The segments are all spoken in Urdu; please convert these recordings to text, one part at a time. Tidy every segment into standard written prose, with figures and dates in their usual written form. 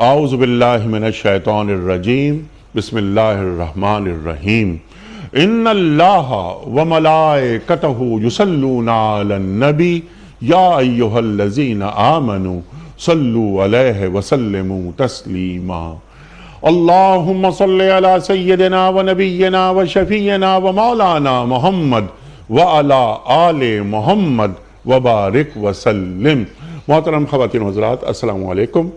اعوذ باللہ من الشیطان الرجیم بسم اللہ الرحمن الرحیم ان اللہ وملائکتہ یصلون علی النبی یا ایہا الذین آمنوا صلوا علیہ وسلموا تسلیما اللہم صلی علی سیدنا ونبینا وشفینا ومولانا محمد وعلی آل محمد وبارک وسلم۔ محترم خواتین و حضرات، السلام علیکم۔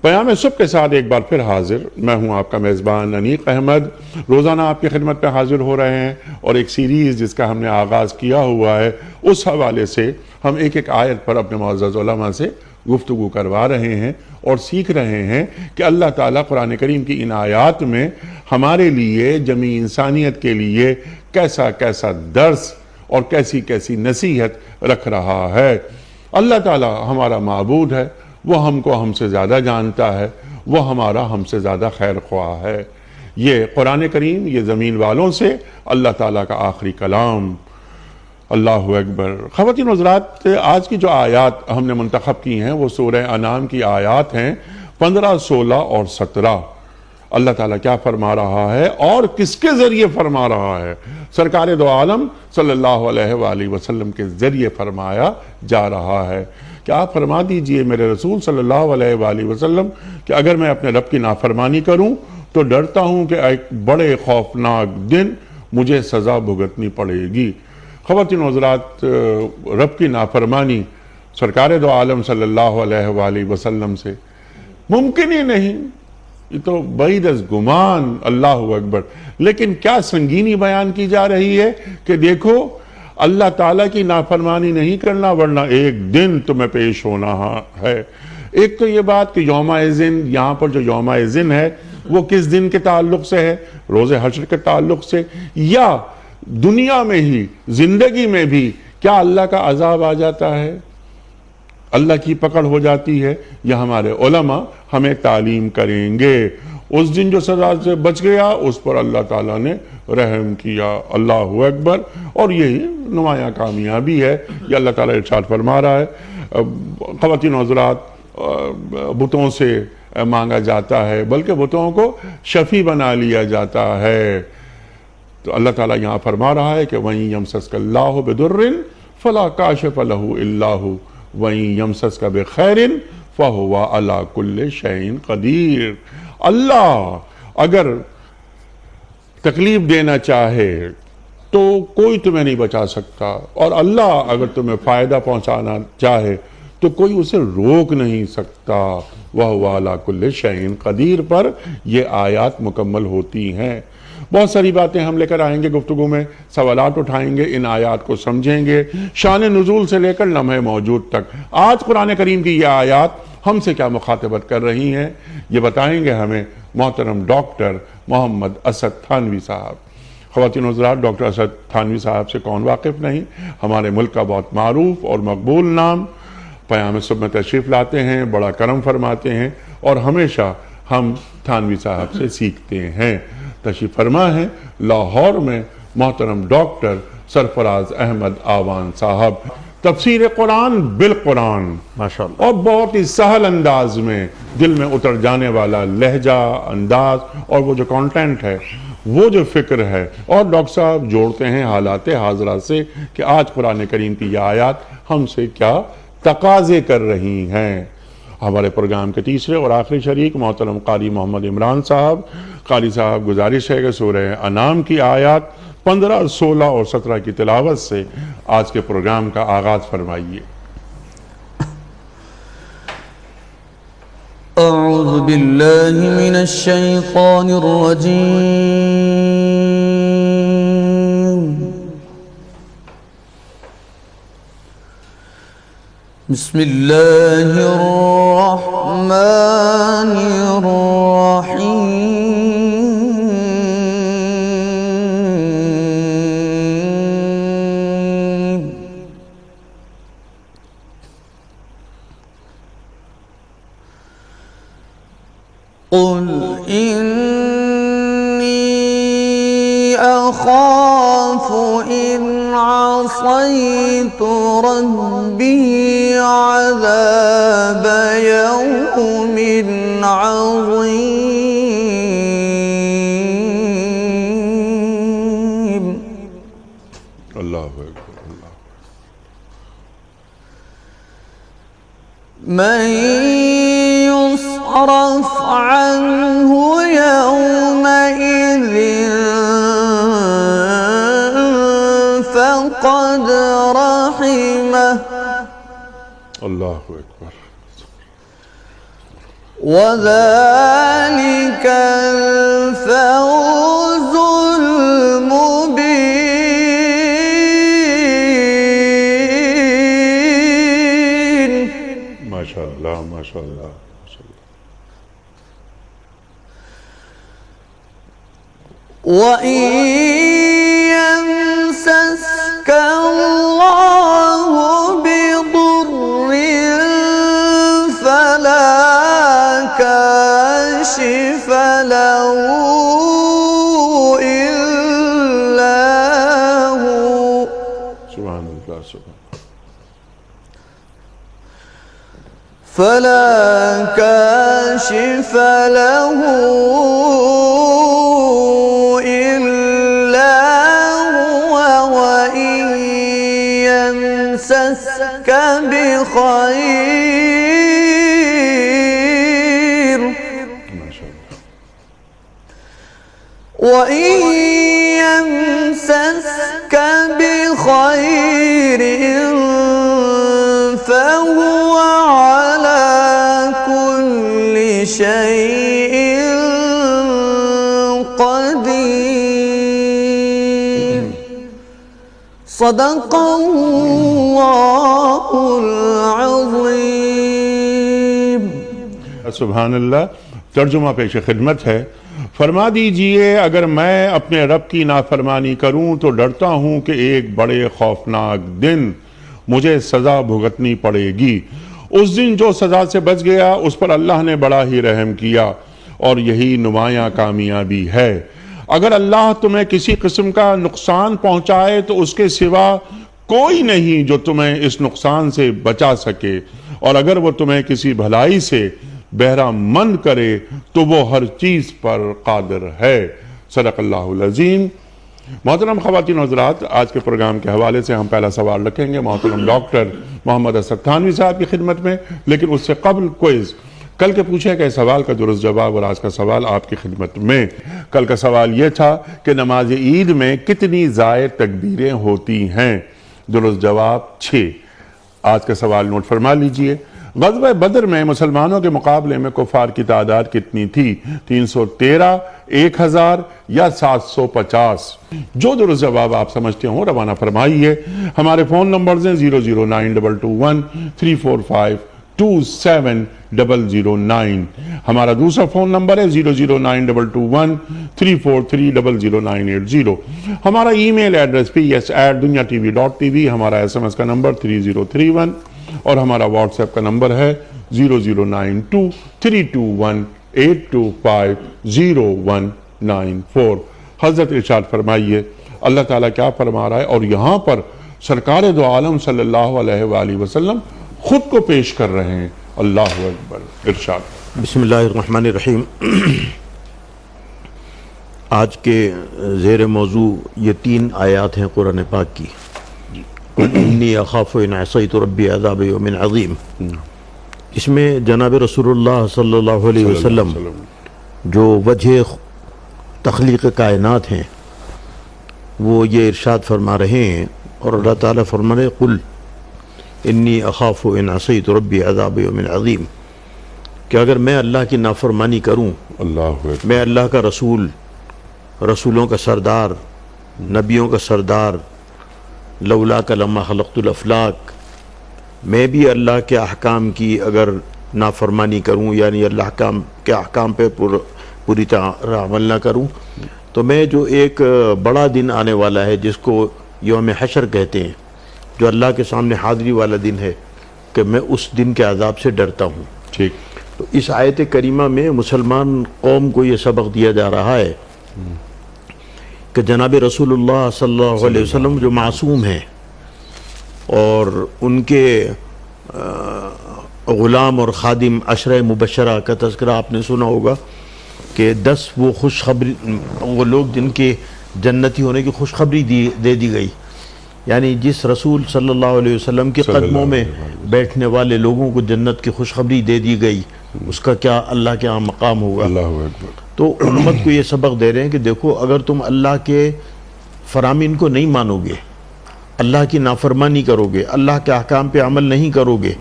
پیام صبح کے ساتھ ایک بار پھر حاضر، میں ہوں آپ کا میزبان انیق احمد۔ روزانہ آپ کی خدمت پہ حاضر ہو رہے ہیں اور ایک سیریز جس کا ہم نے آغاز کیا ہوا ہے، اس حوالے سے ہم ایک ایک آیت پر اپنے معزز علماء سے گفتگو کروا رہے ہیں اور سیکھ رہے ہیں کہ اللہ تعالیٰ قرآن کریم کی ان آیات میں ہمارے لیے، جمیع انسانیت کے لیے کیسا کیسا درس اور کیسی کیسی نصیحت رکھ رہا ہے۔ اللہ تعالیٰ ہمارا معبود ہے، وہ ہم سے زیادہ جانتا ہے، وہ ہم سے زیادہ خیر خواہ ہے۔ یہ قرآن کریم، یہ زمین والوں سے اللہ تعالیٰ کا آخری کلام۔ اللہ اکبر۔ خواتین و حضرات، آج کی جو آیات ہم نے منتخب کی ہیں وہ سورہ انعام کی آیات ہیں 15، 16 اور 17۔ اللہ تعالیٰ کیا فرما رہا ہے اور کس کے ذریعے فرما رہا ہے؟ سرکار دو عالم صلی اللہ علیہ وآلہ وسلم کے ذریعے فرمایا جا رہا ہے کہ آپ فرما دیجئے میرے رسول صلی اللہ علیہ وآلہ وسلم کہ اگر میں اپنے رب کی نافرمانی کروں تو ڈرتا ہوں کہ ایک بڑے خوفناک دن مجھے سزا بھگتنی پڑے گی۔ خواتین و حضرات، رب کی نافرمانی سرکار دو عالم صلی اللہ علیہ وآلہ وسلم سے ممکن ہی نہیں، یہ تو بعید از گمان۔ اللہ اکبر۔ لیکن کیا سنگینی بیان کی جا رہی ہے کہ دیکھو اللہ تعالیٰ کی نافرمانی نہیں کرنا ورنہ ایک دن تمہیں پیش ہونا ہے۔ ایک تو یہ بات کہ یوم اذن، یہاں پر جو یوم اذن ہے وہ کس دن کے تعلق سے ہے؟ روز حشر کے تعلق سے، یا دنیا میں ہی، زندگی میں بھی کیا اللہ کا عذاب آ جاتا ہے، اللہ کی پکڑ ہو جاتی ہے؟ یہ ہمارے علماء ہمیں تعلیم کریں گے۔ اس دن جو سزا سے بچ گیا اس پر اللہ تعالیٰ نے رحم کیا۔ اللہ اکبر۔ اور یہی نمایاں کامیابی ہے، یہ اللہ تعالیٰ ارشاد فرما رہا ہے۔ خواتین و حضرات، بتوں سے مانگا جاتا ہے، بلکہ بتوں کو شفیع بنا لیا جاتا ہے۔ تو اللہ تعالیٰ یہاں فرما رہا ہے کہ وَإِن يَمْسَسْكَ اللَّهُ بِضُرٍّ فَلَا كَاشِفَ لَهُ إِلَّا هُوَ وَإِن يَمْسَسْكَ بِخَيْرٍ فَهُوَ عَلَى كُلِّ شَيْءٍ قَدِيرٌ۔ اللہ اگر تکلیف دینا چاہے تو کوئی تمہیں نہیں بچا سکتا، اور اللہ اگر تمہیں فائدہ پہنچانا چاہے تو کوئی اسے روک نہیں سکتا۔ وَهُوَ عَلَى كُلِّ شَيْءٍ قَدِيرٌ پر یہ آیات مکمل ہوتی ہیں۔ بہت ساری باتیں ہم لے کر آئیں گے گفتگو میں، سوالات اٹھائیں گے، ان آیات کو سمجھیں گے، شان نزول سے لے کر لمحہ موجود تک۔ آج قرآن کریم کی یہ آیات ہم سے کیا مخاطبت کر رہی ہیں، یہ بتائیں گے ہمیں محترم ڈاکٹر محمد اسد تھانوی صاحب۔ خواتین و حضرات، ڈاکٹر اسد تھانوی صاحب سے کون واقف نہیں، ہمارے ملک کا بہت معروف اور مقبول نام۔ پیام صبح میں تشریف لاتے ہیں، بڑا کرم فرماتے ہیں اور ہمیشہ ہم تھانوی صاحب سے سیکھتے ہیں۔ تشریف فرما ہے لاہور میں محترم ڈاکٹر سرفراز احمد آوان صاحب، تفسیر قرآن بالقرآن، ماشاءاللہ، اور بہت ہی سہل انداز میں دل میں اتر جانے والا لہجہ، انداز، اور وہ جو کانٹینٹ ہے، وہ جو فکر ہے، اور ڈاکٹر صاحب جوڑتے ہیں حالات حاضرہ سے کہ آج قرآن کریم کی یہ آیات ہم سے کیا تقاضے کر رہی ہیں۔ ہمارے پروگرام کے تیسرے اور آخری شریک محترم قاری محمد عمران صاحب، قاری صاحب گزارش ہے کہ سورہ انعام کی آیات 15، 16 اور 17 کی تلاوت سے آج کے پروگرام کا آغاز فرمائیے۔ اعوذ باللہ من الشیطان الرجیم، بسم اللہ الرحمن الرحیم۔ قل انی اخاف ان عصیت ربی عذاب یوم عظیم۔ من يصرف عنه يومئذ فقد رحمه اللہ اکبر. وذلك الفوز المبين. ماشاء اللہ ماشاء اللہ. وَإِن يَمْسَسْكَ اللَّهُ بِضُرٍّ فَلَا كَاشِفَ لَهُ إِلَّا هُوَ. سبحان اللہ سبحان. فَلَا كَاشِفَ لَهُ يمسسك بخير وإن يمسسك بخير فهو على كل شيء قدير. صدق اللہ العظیم. سبحان اللہ. ترجمہ پیش خدمت ہے. فرما دیجئے اگر میں اپنے رب کی نافرمانی کروں تو ڈرتا ہوں کہ ایک بڑے خوفناک دن مجھے سزا بھگتنی پڑے گی. اس دن جو سزا سے بچ گیا اس پر اللہ نے بڑا ہی رحم کیا اور یہی نمایاں کامیابی ہے. اگر اللہ تمہیں کسی قسم کا نقصان پہنچائے تو اس کے سوا کوئی نہیں جو تمہیں اس نقصان سے بچا سکے، اور اگر وہ تمہیں کسی بھلائی سے بہرہ مند کرے تو وہ ہر چیز پر قادر ہے. صدق اللہ العظیم. محترم خواتین و حضرات، آج کے پروگرام کے حوالے سے ہم پہلا سوال رکھیں گے محترم ڈاکٹر محمد اسد تھانوی صاحب کی خدمت میں، لیکن اس سے قبل کوئز. کل کے پوچھے گئے سوال کا درست جواب اور آج کا سوال آپ کی خدمت میں. کل کا سوال یہ تھا کہ نماز عید میں کتنی زائد تکبیریں ہوتی ہیں؟ درست جواب 6. آج کا سوال نوٹ فرما لیجئے. غزوہ بدر میں مسلمانوں کے مقابلے میں کفار کی تعداد کتنی تھی؟ 313، 1000 یا 750؟ جو درست جواب آپ سمجھتے ہوں روانہ فرمائیے. ہمارے فون نمبرز ہیں 0092213452709. ہمارا دوسرا فون نمبر ہے 009221343000980. ہمارا ای میل ایڈریس ps@dunyatv.tv. ہمارا SMS کا نمبر 3031 اور ہمارا واٹس ایپ کا نمبر ہے 0092321825019 حضرت ارشاد فرمائیے اللہ تعالیٰ کیا فرما رہا ہے، اور یہاں پر سرکار دو عالم صلی اللہ علیہ وآلہ وسلم خود کو پیش کر رہے ہیں. اللہ اکبر. ارشاد. بسم اللہ الرحمن الرحیم. آج کے زیر موضوع یہ 3 آیات ہیں قرآن پاک کی. انی اخاف ان عصیت ربی عذاب یوم عظیم. اس میں جناب رسول اللہ صلی اللہ علیہ وسلم جو وجہ تخلیق کائنات ہیں وہ یہ ارشاد فرما رہے ہیں، اور اللہ تعالیٰ فرما رہے قل انی اخاف ان عصیت ربی عذاب یوم عظیم، کہ اگر میں اللہ کی نافرمانی کروں، میں اللہ کا رسول، رسولوں کا سردار، نبیوں کا سردار، لولا لما خلقت الافلاک، میں بھی اللہ کے احکام کی اگر نافرمانی کروں، یعنی اللہ کے احکام پہ پوری طرح عمل نہ کروں، تو میں جو ایک بڑا دن آنے والا ہے جس کو یوم حشر کہتے ہیں، جو اللہ کے سامنے حاضری والا دن ہے، کہ میں اس دن کے عذاب سے ڈرتا ہوں. ٹھیک. تو اس آیت کریمہ میں مسلمان قوم کو یہ سبق دیا جا رہا ہے کہ جناب رسول اللہ صلی اللہ علیہ وسلم جو معصوم ہیں، اور ان کے غلام اور خادم عشرہ مبشرہ کا تذکرہ آپ نے سنا ہوگا کہ 10 وہ لوگ جن کے جنتی ہونے کی خوشخبری دے دی گئی، یعنی جس رسول صلی اللہ علیہ وسلم کے قدموں میں بیٹھنے والے لوگوں کو جنت کی خوشخبری دے دی گئی، اس کا کیا اللہ کے ہاں مقام ہوگا۔ اللہ اکبر۔ تو امت کو یہ سبق دے رہے ہیں کہ دیکھو، اگر تم اللہ کے فرامین کو نہیں مانو گے، اللہ کی نافرمانی کرو گے، اللہ کے احکام پہ عمل نہیں کرو گے،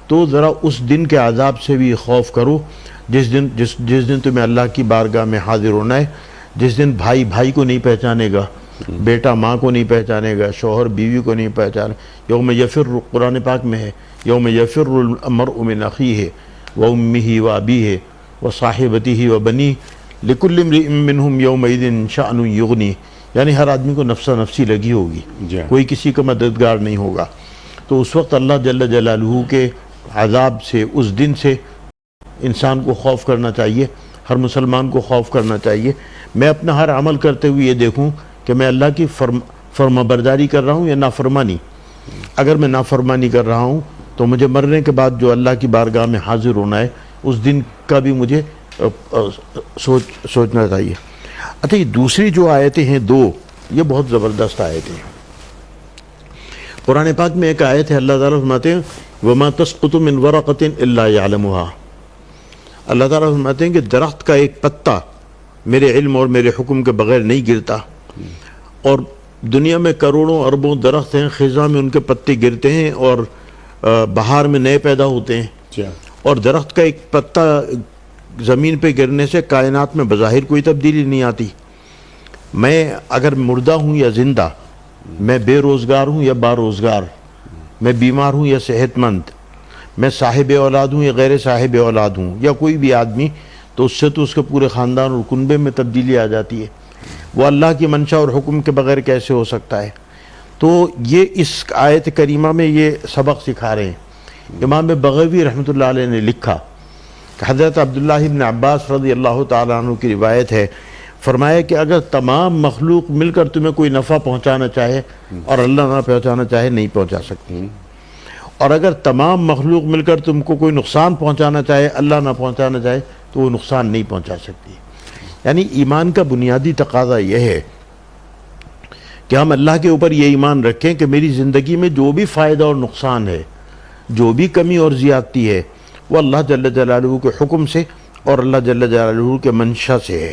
تو ذرا اس دن کے عذاب سے بھی خوف کرو جس دن تمہیں اللہ کی بارگاہ میں حاضر ہونا ہے، جس دن بھائی بھائی کو نہیں پہچانے گا، بیٹا ماں کو نہیں پہچانے گا، شوہر بیوی کو نہیں پہچانے۔ یوم یفر، قرآن پاک میں ہے، یوم یفر المرء من اخیہ وامہ وابیہ وصاحبتہ وبنیہ لکل امرئ منہم یومئذ شأن یغنی، یعنی ہر آدمی کو نفسا نفسی لگی ہوگی، کوئی کسی کا مددگار نہیں ہوگا۔ تو اس وقت اللہ جل جلالہ کے عذاب سے، اس دن سے انسان کو خوف کرنا چاہیے، ہر مسلمان کو خوف کرنا چاہیے۔ میں اپنا ہر عمل کرتے ہوئے یہ دیکھوں کہ میں اللہ کی فرما برداری کر رہا ہوں یا نافرمانی۔ اگر میں نافرمانی کر رہا ہوں تو مجھے مرنے کے بعد جو اللہ کی بارگاہ میں حاضر ہونا ہے، اس دن کا بھی مجھے سوچنا چاہیے۔ اچھا، یہ دوسری جو آیتیں ہیں دو، یہ بہت زبردست آیتیں ہیں۔ قرآن پاک میں ایک آیت ہے، اللہ تعالیٰ فرماتے ہیں وَمَا تَسْقُطُ مِنْ وَرَقَةٍ إِلَّا يَعْلَمُهَا۔ اللہ تعالیٰ فرماتے ہیں کہ درخت کا ایک پتا میرے علم اور میرے حکم کے بغیر نہیں گرتا، اور دنیا میں کروڑوں اربوں درخت ہیں، خزاں میں ان کے پتے گرتے ہیں اور بہار میں نئے پیدا ہوتے ہیں، اور درخت کا ایک پتا زمین پہ گرنے سے کائنات میں بظاہر کوئی تبدیلی نہیں آتی۔ میں اگر مردہ ہوں یا زندہ، میں بے روزگار ہوں یا با روزگار، میں بیمار ہوں یا صحت مند، میں صاحب اولاد ہوں یا غیر صاحب اولاد ہوں، یا کوئی بھی آدمی، تو اس سے تو اس کے پورے خاندان اور کنبے میں تبدیلی آ جاتی ہے۔ وہ اللہ کی منشا اور حکم کے بغیر کیسے ہو سکتا ہے؟ تو یہ اس آیت کریمہ میں یہ سبق سکھا رہے ہیں۔ امام بغوی رحمۃ اللہ علیہ نے لکھا کہ حضرت عبداللہ ابن عباس رضی اللہ تعالیٰ عنہ کی روایت ہے، فرمایا کہ اگر تمام مخلوق مل کر تمہیں کوئی نفع پہنچانا چاہے اور اللہ نہ پہنچانا چاہے، نہیں پہنچا سکتی، اور اگر تمام مخلوق مل کر تم کو کوئی نقصان پہنچانا چاہے، اللہ نہ پہنچانا چاہے، تو وہ نقصان نہیں پہنچا سکتی۔ یعنی ایمان کا بنیادی تقاضا یہ ہے کہ ہم اللہ کے اوپر یہ ایمان رکھیں کہ میری زندگی میں جو بھی فائدہ اور نقصان ہے، جو بھی کمی اور زیادتی ہے، وہ اللہ جل جلالہ کے حکم سے اور اللہ جل جلالہ کے منشا سے ہے۔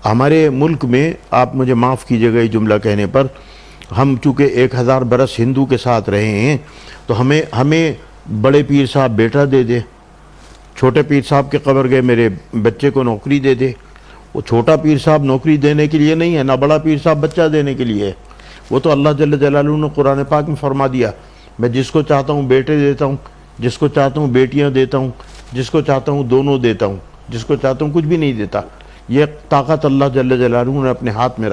ہمارے ملک میں، آپ مجھے معاف کیجیے گا یہ جملہ کہنے پر، ہم چونکہ 1000 برس ہندو کے ساتھ رہے ہیں، تو ہمیں بڑے پیر صاحب بیٹا دے دے، چھوٹے پیر صاحب کے قبر گئے میرے بچے کو نوکری دے دے۔ وہ چھوٹا پیر صاحب نوکری دینے کے لیے نہیں ہے، نہ بڑا پیر صاحب بچہ دینے کے لیے ہے، وہ تو اللہ جل جلالہ نے قرآن پاک میں فرما دیا، میں جس کو چاہتا ہوں بیٹے دیتا ہوں، جس کو چاہتا ہوں بیٹیاں دیتا ہوں، جس کو چاہتا ہوں دونوں دیتا ہوں، جس کو چاہتا ہوں کچھ بھی نہیں دیتا۔ یہ طاقت اللہ جل جلالہ نے اپنے ہاتھ میں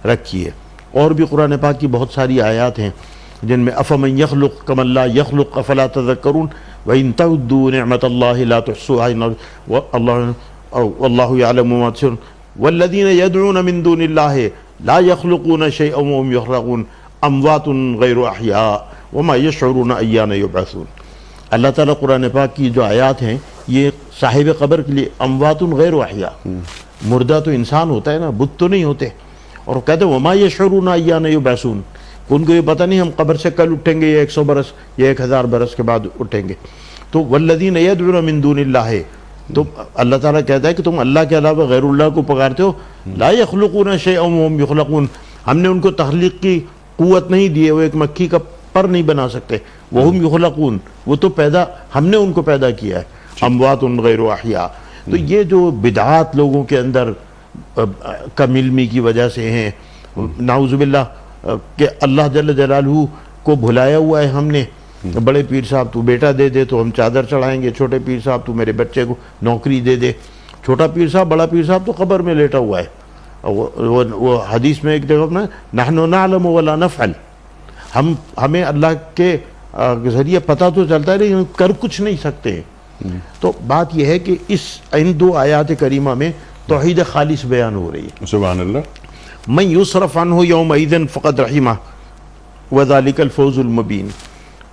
رکھی ہے۔ اور بھی قرآن پاک کی بہت ساری آیات ہیں جن میں افمن یخلق کمن لا یخلق افلا تذکرون وَإِن تَعُدُّوا نِعْمَةَ اللَّهِ لَا تُحْصُوهَا وَاللَّهُ يَعْلَمُ مَا تَصْنَعُونَ وَالَّذِينَ يَدْعُونَ مِن دُونِ اللَّهِ لَا يَخْلُقُونَ شَيْئًا وَهُمْ يُخْلَقُونَ أَمْوَاتٌ غَيْرُ أَحْيَاءٍ وَمَا يَشْعُرُونَ أَيَّانَ يُبْعَثُونَ۔ اللہ تعالیٰ قرآن پاک کی جو آیات ہیں یہ صاحب قبر کے لیے اموات غیر احیاء، مردہ تو انسان ہوتا ہے نا، بت تو نہیں ہوتے، اور کہتے ہیں وما یشعرون ایان یبعثون، ان کو یہ پتہ نہیں ہم قبر سے کل اٹھیں گے یا 100 برس یا 1000 برس کے بعد اٹھیں گے۔ تو والذین یدعون من دون اللہ، تو اللہ تعالیٰ کہتا ہے کہ تم اللہ کے علاوہ غیر اللہ کو پکارتے ہو، لا یخلقون شیئا وہم یخلقون، ہم نے ان کو تخلیق کی قوت نہیں دی ہے، وہ ایک مکھی کا پر نہیں بنا سکتے، وہم یخلقون، وہ تو ہم نے ان کو پیدا کیا ہے، اموات غیر احیاء۔ تو یہ جو بدعات لوگوں کے اندر کم علمی کی وجہ سے ہیں، نعوذ باللہ، کہ اللہ جل جلالہ کو بھلایا ہوا ہے ہم نے، بڑے پیر صاحب تو بیٹا دے دے تو ہم چادر چڑھائیں گے، چھوٹے پیر صاحب تو میرے بچے کو نوکری دے دے، چھوٹا پیر صاحب بڑا پیر صاحب تو قبر میں لیٹا ہوا ہے۔ وہ حدیث میں ایک جگہ نا نحن نعلم ولا نفعل، ہمیں اللہ کے ذریعے پتہ تو چلتا ہے لیکن کر کچھ نہیں سکتے ہیں۔ تو بات یہ ہے کہ ان دو آیات کریمہ میں توحید خالص بیان ہو رہی ہے۔ سبحان اللہ۔ من یصرف عنہ یومئذ فقد رحمہ وذلک الفوز المبین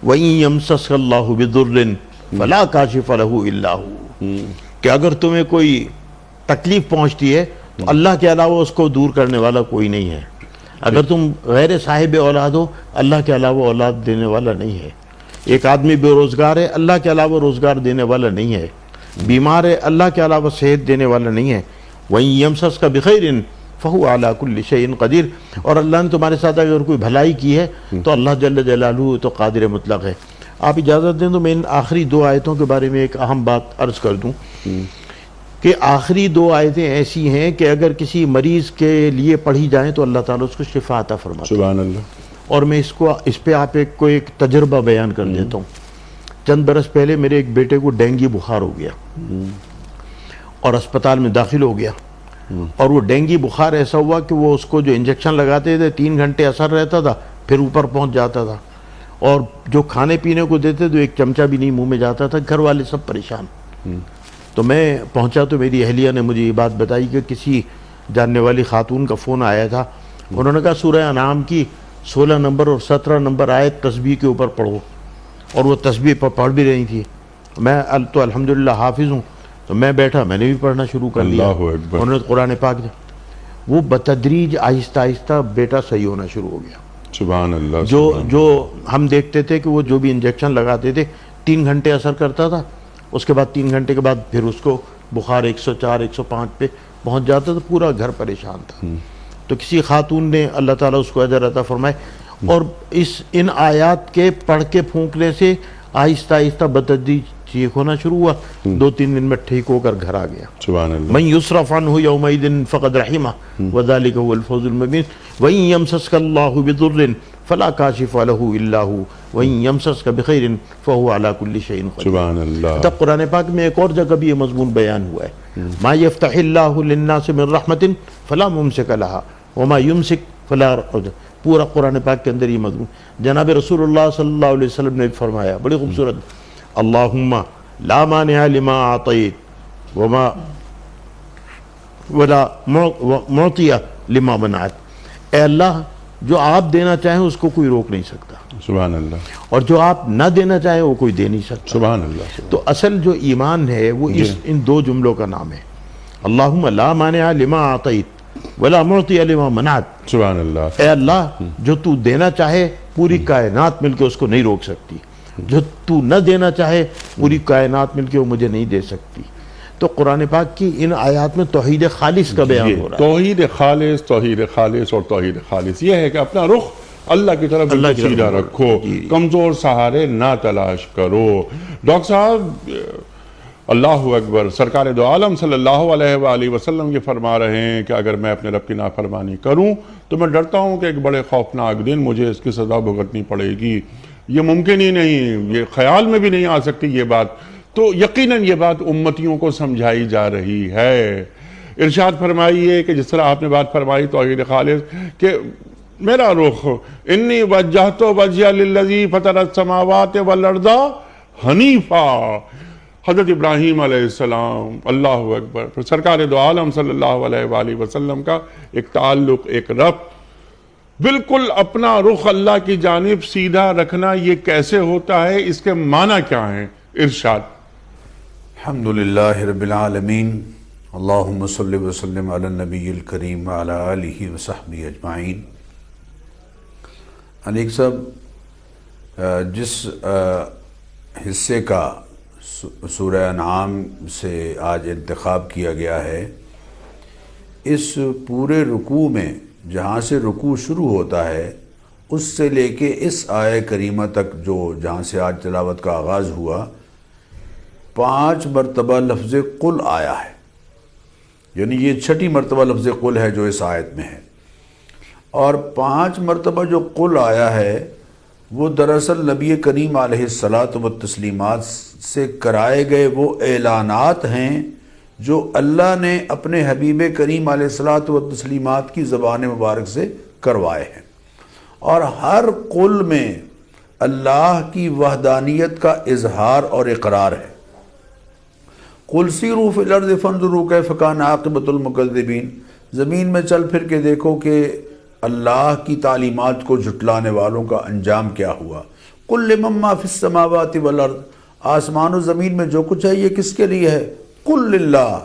وَإِن يَمْسَسْكَ اللَّهُ بِضُرٍّ فَلَا كَاشِفَ لَهُ إِلَّا هُوَ، کہ اگر تمہیں کوئی تکلیف پہنچتی ہے تو اللہ کے علاوہ اس کو دور کرنے والا کوئی نہیں ہے۔ اگر تم غیر صاحب اولاد ہو، اللہ کے علاوہ اولاد دینے والا نہیں ہے. ایک آدمی بے روزگار ہے، اللہ کے علاوہ روزگار دینے والا نہیں ہے. بیمار ہے، اللہ کے علاوہ صحت دینے والا نہیں ہے. وَإِن يَمْسَسْكَ بِخَيْرٍ فَهُوَ عَلَى كُلِّ شَيْءٍ قدیر. اور اللہ نے تمہارے ساتھ اگر کوئی بھلائی کی ہے تو اللہ جل جلالہ تو قادر مطلق ہے. آپ اجازت دیں تو میں ان آخری 2 آیتوں کے بارے میں ایک اہم بات عرض کر دوں کہ آخری 2 آیتیں ایسی ہیں کہ اگر کسی مریض کے لیے پڑھی جائیں تو اللہ تعالیٰ اس کو شفا عطا فرماتا ہے. سبحان اللہ. اور میں اس پہ آپ کو ایک تجربہ بیان کر دیتا ہوں. چند برس پہلے میرے ایک بیٹے کو ڈینگی بخار ہو گیا اور اسپتال میں داخل ہو گیا. اور وہ ڈینگی بخار ایسا ہوا کہ وہ اس کو جو انجیکشن لگاتے تھے 3 گھنٹے اثر رہتا تھا، پھر اوپر پہنچ جاتا تھا. اور جو کھانے پینے کو دیتے تو ایک چمچہ بھی نہیں منہ میں جاتا تھا. گھر والے سب پریشان. تو میں پہنچا تو میری اہلیہ نے مجھے یہ بات بتائی کہ کسی جاننے والی خاتون کا فون آیا تھا. انہوں نے کہا سورہ انعام کی 16 نمبر اور 17 نمبر آیت تسبیح کے اوپر پڑھو. اور وہ تسبیح پڑھ بھی رہی تھی. میں تو الحمدللہ حافظ ہوں، تو میں بیٹھا، میں نے بھی پڑھنا شروع کر دیا. اللہ اکبر. انہوں نے قرآن پاک وہ بتدریج آہستہ آہستہ بیٹا صحیح ہونا شروع ہو گیا. سبحان اللہ. جو ہم دیکھتے تھے کہ وہ جو بھی انجیکشن لگاتے تھے 3 گھنٹے اثر کرتا تھا، اس کے بعد 3 گھنٹے کے بعد پھر اس کو بخار 104 105 پہ پہنچ جاتا تھا. پورا گھر پریشان تھا. تو کسی خاتون نے اللہ تعالیٰ اس کو اجر عطا فرمائے. اور ان آیات کے پڑھ کے پھونکنے سے آہستہ آہستہ بتدریج ٹھیک ہونا شروع ہوا. 2-3 دن میں ٹھیک ہو کر گھر آ گیا. سبحان اللہ. من یصرف عنہ یومئذ فقد رحمہ وذلک هو الفوز المبین وإن یمسسک اللہ بضر فلا کاشف له الا هو وإن یمسسک بخیر فهو على كل شیء قدیر. سبحان اللہ. تب قرآن پاک میں ایک اور جگہ بھی یہ مضمون بیان ہوا ہے. ما یفتح اللہ للناس من رحمت فلا ممسک لها وما یمسک فلا رد. پورا قرآن پاک کے اندر یہ مضمون. جناب رسول اللہ صلی اللہ علیہ وسلم نے فرمایا بڑی خوبصورت، اللہم لا مانع لما اعطیت ولا معطی لما منعت. اے اللہ، جو آپ دینا چاہیں اس کو کوئی روک نہیں سکتا، سبحان اللہ. اور جو آپ نہ دینا چاہیں وہ کوئی دے نہیں سکتا. سبحان اللہ. تو اصل جو ایمان ہے وہ ان 2 جملوں کا نام ہے. اللہم لا مانع لما اعطیت ولا معطی لما منعت. سبحان اللہ. اے اللہ، جو تو دینا چاہے پوری کائنات مل کے اس کو نہیں روک سکتی، جو تو نہ دینا چاہے پوری کائنات مل کے وہ مجھے نہیں دے سکتی. تو قرآن پاک کی ان آیات میں توحید خالص کا بیان ہو رہا ہے. توحید خالص، توحید خالص اور توحید خالص یہ ہے کہ اپنا رخ اللہ کی طرف سیدھا رکھو، کمزور سہارے نہ تلاش کرو. ڈاکٹر صاحب اللہ اکبر، سرکار دو عالم صلی اللہ علیہ وآلہ وسلم یہ فرما رہے ہیں کہ اگر میں اپنے رب کی نافرمانی کروں تو میں ڈرتا ہوں کہ ایک بڑے خوفناک دن مجھے اس کی سزا بھگتنی پڑے گی. یہ ممکن ہی نہیں، یہ خیال میں بھی نہیں آ سکتی یہ بات. تو یقیناً یہ بات امتیوں کو سمجھائی جا رہی ہے. ارشاد فرمائیے کہ جس طرح آپ نے بات فرمائی توحید خالص کہ میرا رخ انی وجہت وجہ للذی فطر السماوات والارض حنیفا. حضرت ابراہیم علیہ السلام، اللہ اکبر. پھر سرکار دو عالم صلی اللہ علیہ وآلہ وسلم کا ایک تعلق، ایک ربط، بالکل اپنا رخ اللہ کی جانب سیدھا رکھنا، یہ کیسے ہوتا ہے، اس کے معنی کیا ہیں؟ ارشاد. الحمدللہ رب العالمین، اللہم صلی وسلم علی النبی الکریم وعلی آلہ وصحبہ اجمعین. انیک صاحب، جس حصے کا سورہ انعام سے آج انتخاب کیا گیا ہے، اس پورے رکوع میں جہاں سے رکوع شروع ہوتا ہے اس سے لے کے اس آیہ کریمہ تک جو جہاں سے آج تلاوت کا آغاز ہوا، 5 مرتبہ لفظ قل آیا ہے. یعنی یہ 6ٹھی مرتبہ لفظ قل ہے جو اس آیت میں ہے. اور 5 مرتبہ جو قل آیا ہے وہ دراصل نبی کریم علیہ الصلاۃ والتسلیمات سے کرائے گئے وہ اعلانات ہیں جو اللہ نے اپنے حبیب کریم علیہ الصلاۃ والتسلیمات کی زبان مبارک سے کروائے ہیں. اور ہر قل میں اللہ کی وحدانیت کا اظہار اور اقرار ہے. قل سیروا فی الارض فانظروا کیف کان عاقبۃ المکذبین. زمین میں چل پھر کے دیکھو کہ اللہ کی تعلیمات کو جھٹلانے والوں کا انجام کیا ہوا. قل لمن ما فی السماوات والارض. آسمان و زمین میں جو کچھ ہے یہ کس کے لیے ہے؟ قل للہ.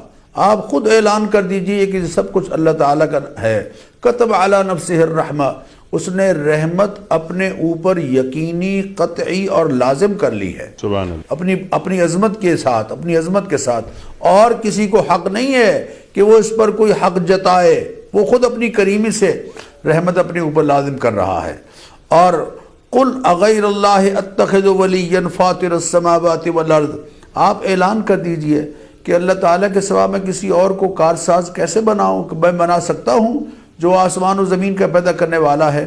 آپ خود اعلان کر دیجئے کہ سب کچھ اللہ تعالیٰ کا ہے. کتب علی نفسہ الرحمہ، اس نے رحمت اپنے اوپر یقینی، قطعی اور لازم کر لی ہے. سبحان اللہ. اپنی عظمت کے ساتھ، اپنی عظمت کے ساتھ. اور کسی کو حق نہیں ہے کہ وہ اس پر کوئی حق جتائے، وہ خود اپنی کریمی سے رحمت اپنے اوپر لازم کر رہا ہے. اور قل اغیر اللہ اتخذ ولیا فاطر السماوات والارض، آپ اعلان کر دیجئے کہ اللہ تعالیٰ کے سوا میں کسی اور کو کارساز کیسے بناؤں، کہ میں بنا سکتا ہوں جو آسمان و زمین کا پیدا کرنے والا ہے.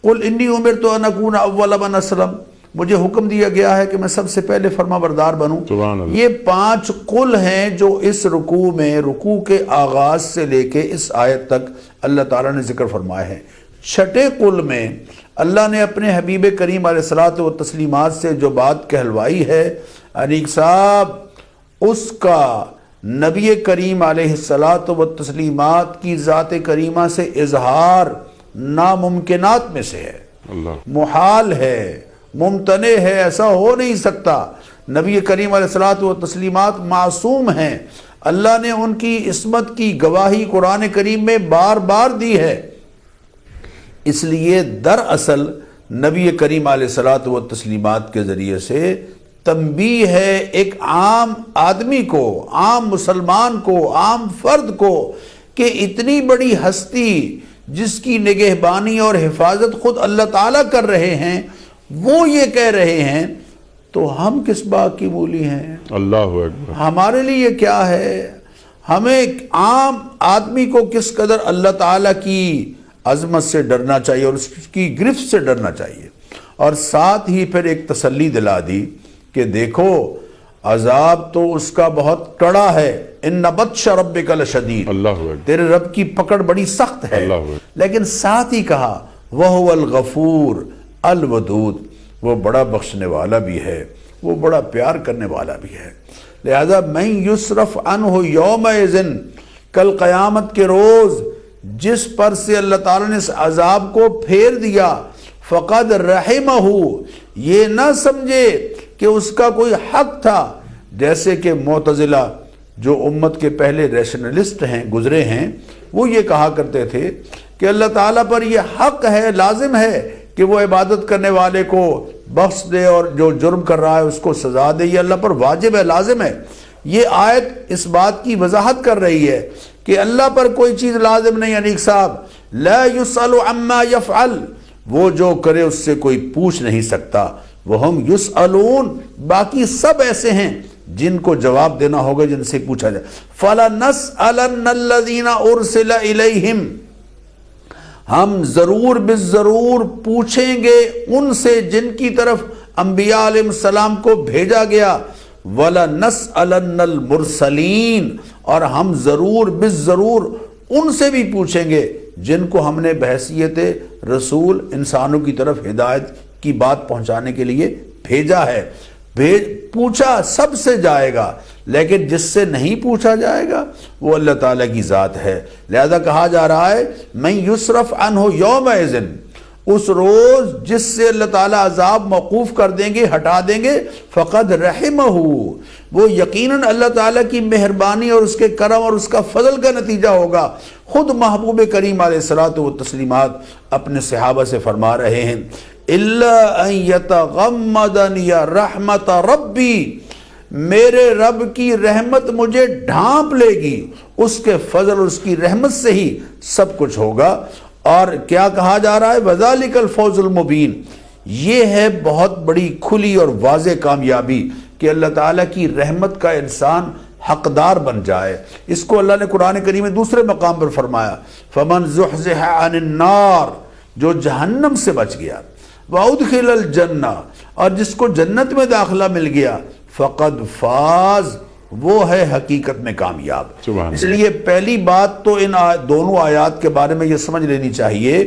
قل انی امرت ان اکون اول من اسلم، مجھے حکم دیا گیا ہے کہ میں سب سے پہلے فرما بردار بنوں. سبحان اللہ. یہ 5 قل ہیں جو اس رکوع میں، رکوع کے آغاز سے لے کے اس آیت تک اللہ تعالیٰ نے ذکر فرمائے ہیں. 6 قل میں اللہ نے اپنے حبیب کریم علیہ الصلوۃ والتسلیمات سے جو بات کہلوائی ہے، انیق صاحب، اس کا نبی کریم علیہ الصلوۃ والتسلیمات کی ذات کریمہ سے اظہار ناممکنات میں سے ہے. اللہ. محال ہے، ممتنع ہے، ایسا ہو نہیں سکتا. نبی کریم علیہ الصلوۃ والتسلیمات معصوم ہیں. اللہ نے ان کی عصمت کی گواہی قرآن کریم میں بار بار دی ہے. اس لیے دراصل نبی کریم علیہ الصلوۃ والتسلیمات کے ذریعے سے تنبیہ ہے ایک عام آدمی کو، عام مسلمان کو، عام فرد کو، کہ اتنی بڑی ہستی جس کی نگہبانی اور حفاظت خود اللہ تعالیٰ کر رہے ہیں، وہ یہ کہہ رہے ہیں تو ہم کس بات کی مولی ہیں؟ اللہ اکبر. ہمارے لیے کیا ہے؟ ہمیں عام آدمی کو کس قدر اللہ تعالیٰ کی عظمت سے ڈرنا چاہیے اور اس کی گرفت سے ڈرنا چاہیے. اور ساتھ ہی پھر ایک تسلی دلا دی کہ دیکھو عذاب تو اس کا بہت کڑا ہے. ان بطش ربک لشدید، اللہ اکبر. تیرے رب کی پکڑ بڑی سخت ہے. اللہ اکبر. لیکن ساتھ ہی کہا وَهُوَ الْغَفُورُ الْوَدُودُ، وہ بڑا بخشنے والا بھی ہے، وہ بڑا پیار کرنے والا بھی ہے. لہذا مَن يُصْرَفْ عَنْهُ يَوْمَئِذٍ، کل قیامت کے روز جس پر سے اللہ تعالیٰ نے اس عذاب کو پھیر دیا، فقد رحمہ، یہ نہ سمجھے کہ اس کا کوئی حق تھا. جیسے کہ معتزلہ جو امت کے پہلے ریشنلسٹ ہیں، گزرے ہیں، وہ یہ کہا کرتے تھے کہ اللہ تعالیٰ پر یہ حق ہے، لازم ہے کہ وہ عبادت کرنے والے کو بخش دے اور جو جرم کر رہا ہے اس کو سزا دے. یہ اللہ پر واجب ہے، لازم ہے. یہ آیت اس بات کی وضاحت کر رہی ہے کہ اللہ پر کوئی چیز لازم نہیں. انیق صاحب، لا يسأل عما يفعل، وہ جو کرے اس سے کوئی پوچھ نہیں سکتا. وہم یسألون، باقی سب ایسے ہیں جن کو جواب دینا ہوگا، جن سے پوچھا جائے. فَلَنَسْأَلَنَّ الَّذِينَ أُرْسِلَ إِلَيْهِمْ، ہم ضرور بالضرور پوچھیں گے ان سے جن کی طرف انبیاء علیہ السلام کو بھیجا گیا. وَلَنَسْأَلَنَّ الْمُرْسَلِينَ، اور ہم ضرور بالضرور ان سے بھی پوچھیں گے جن کو ہم نے بحیثیت رسول انسانوں کی طرف ہدایت کی بات پہنچانے کے لیے بھیجا ہے. پوچھا سب سے جائے گا، لیکن جس سے نہیں پوچھا جائے گا وہ اللہ تعالیٰ کی ذات ہے. لہذا کہا جا رہا ہے مَن يُصْرَفْ عَنْهُ يَوْمَئِذٍ، اس روز جس سے اللہ تعالیٰ عذاب موقوف کر دیں گے، ہٹا دیں گے، فقد رحمہ، وہ یقیناً اللہ تعالیٰ کی مہربانی اور اس کے کرم اور اس کا فضل کا نتیجہ ہوگا. خود محبوب کریم علیہ الصلوۃ والتسلیمات اپنے صحابہ سے فرما رہے ہیں إِلَّا أَن يَتَغَمَّدَنِيَ رَحْمَةَ رَبِّي، میرے رب کی رحمت مجھے ڈھانپ لے گی، اس کے فضل اور اس کی رحمت سے ہی سب کچھ ہوگا. اور کیا کہا جا رہا ہے؟ وَذَلِكَ الْفَوْزُ الْمُبِينُ، یہ ہے بہت بڑی کھلی اور واضح کامیابی کہ اللہ تعالیٰ کی رحمت کا انسان حقدار بن جائے. اس کو اللہ نے قرآن کریم میں دوسرے مقام پر فرمایا فَمَنْ زُحْزِحَ عَنِ النَّارِ، جو جہنم سے بچ گیا، وَأُدْخِلَ الْجَنَّةَ، اور جس کو جنت میں داخلہ مل گیا، فَقَدْ فَاز، وہ ہے حقیقت میں کامیاب. اس لیے پہلی بات تو ان دونوں آیات کے بارے میں یہ سمجھ لینی چاہیے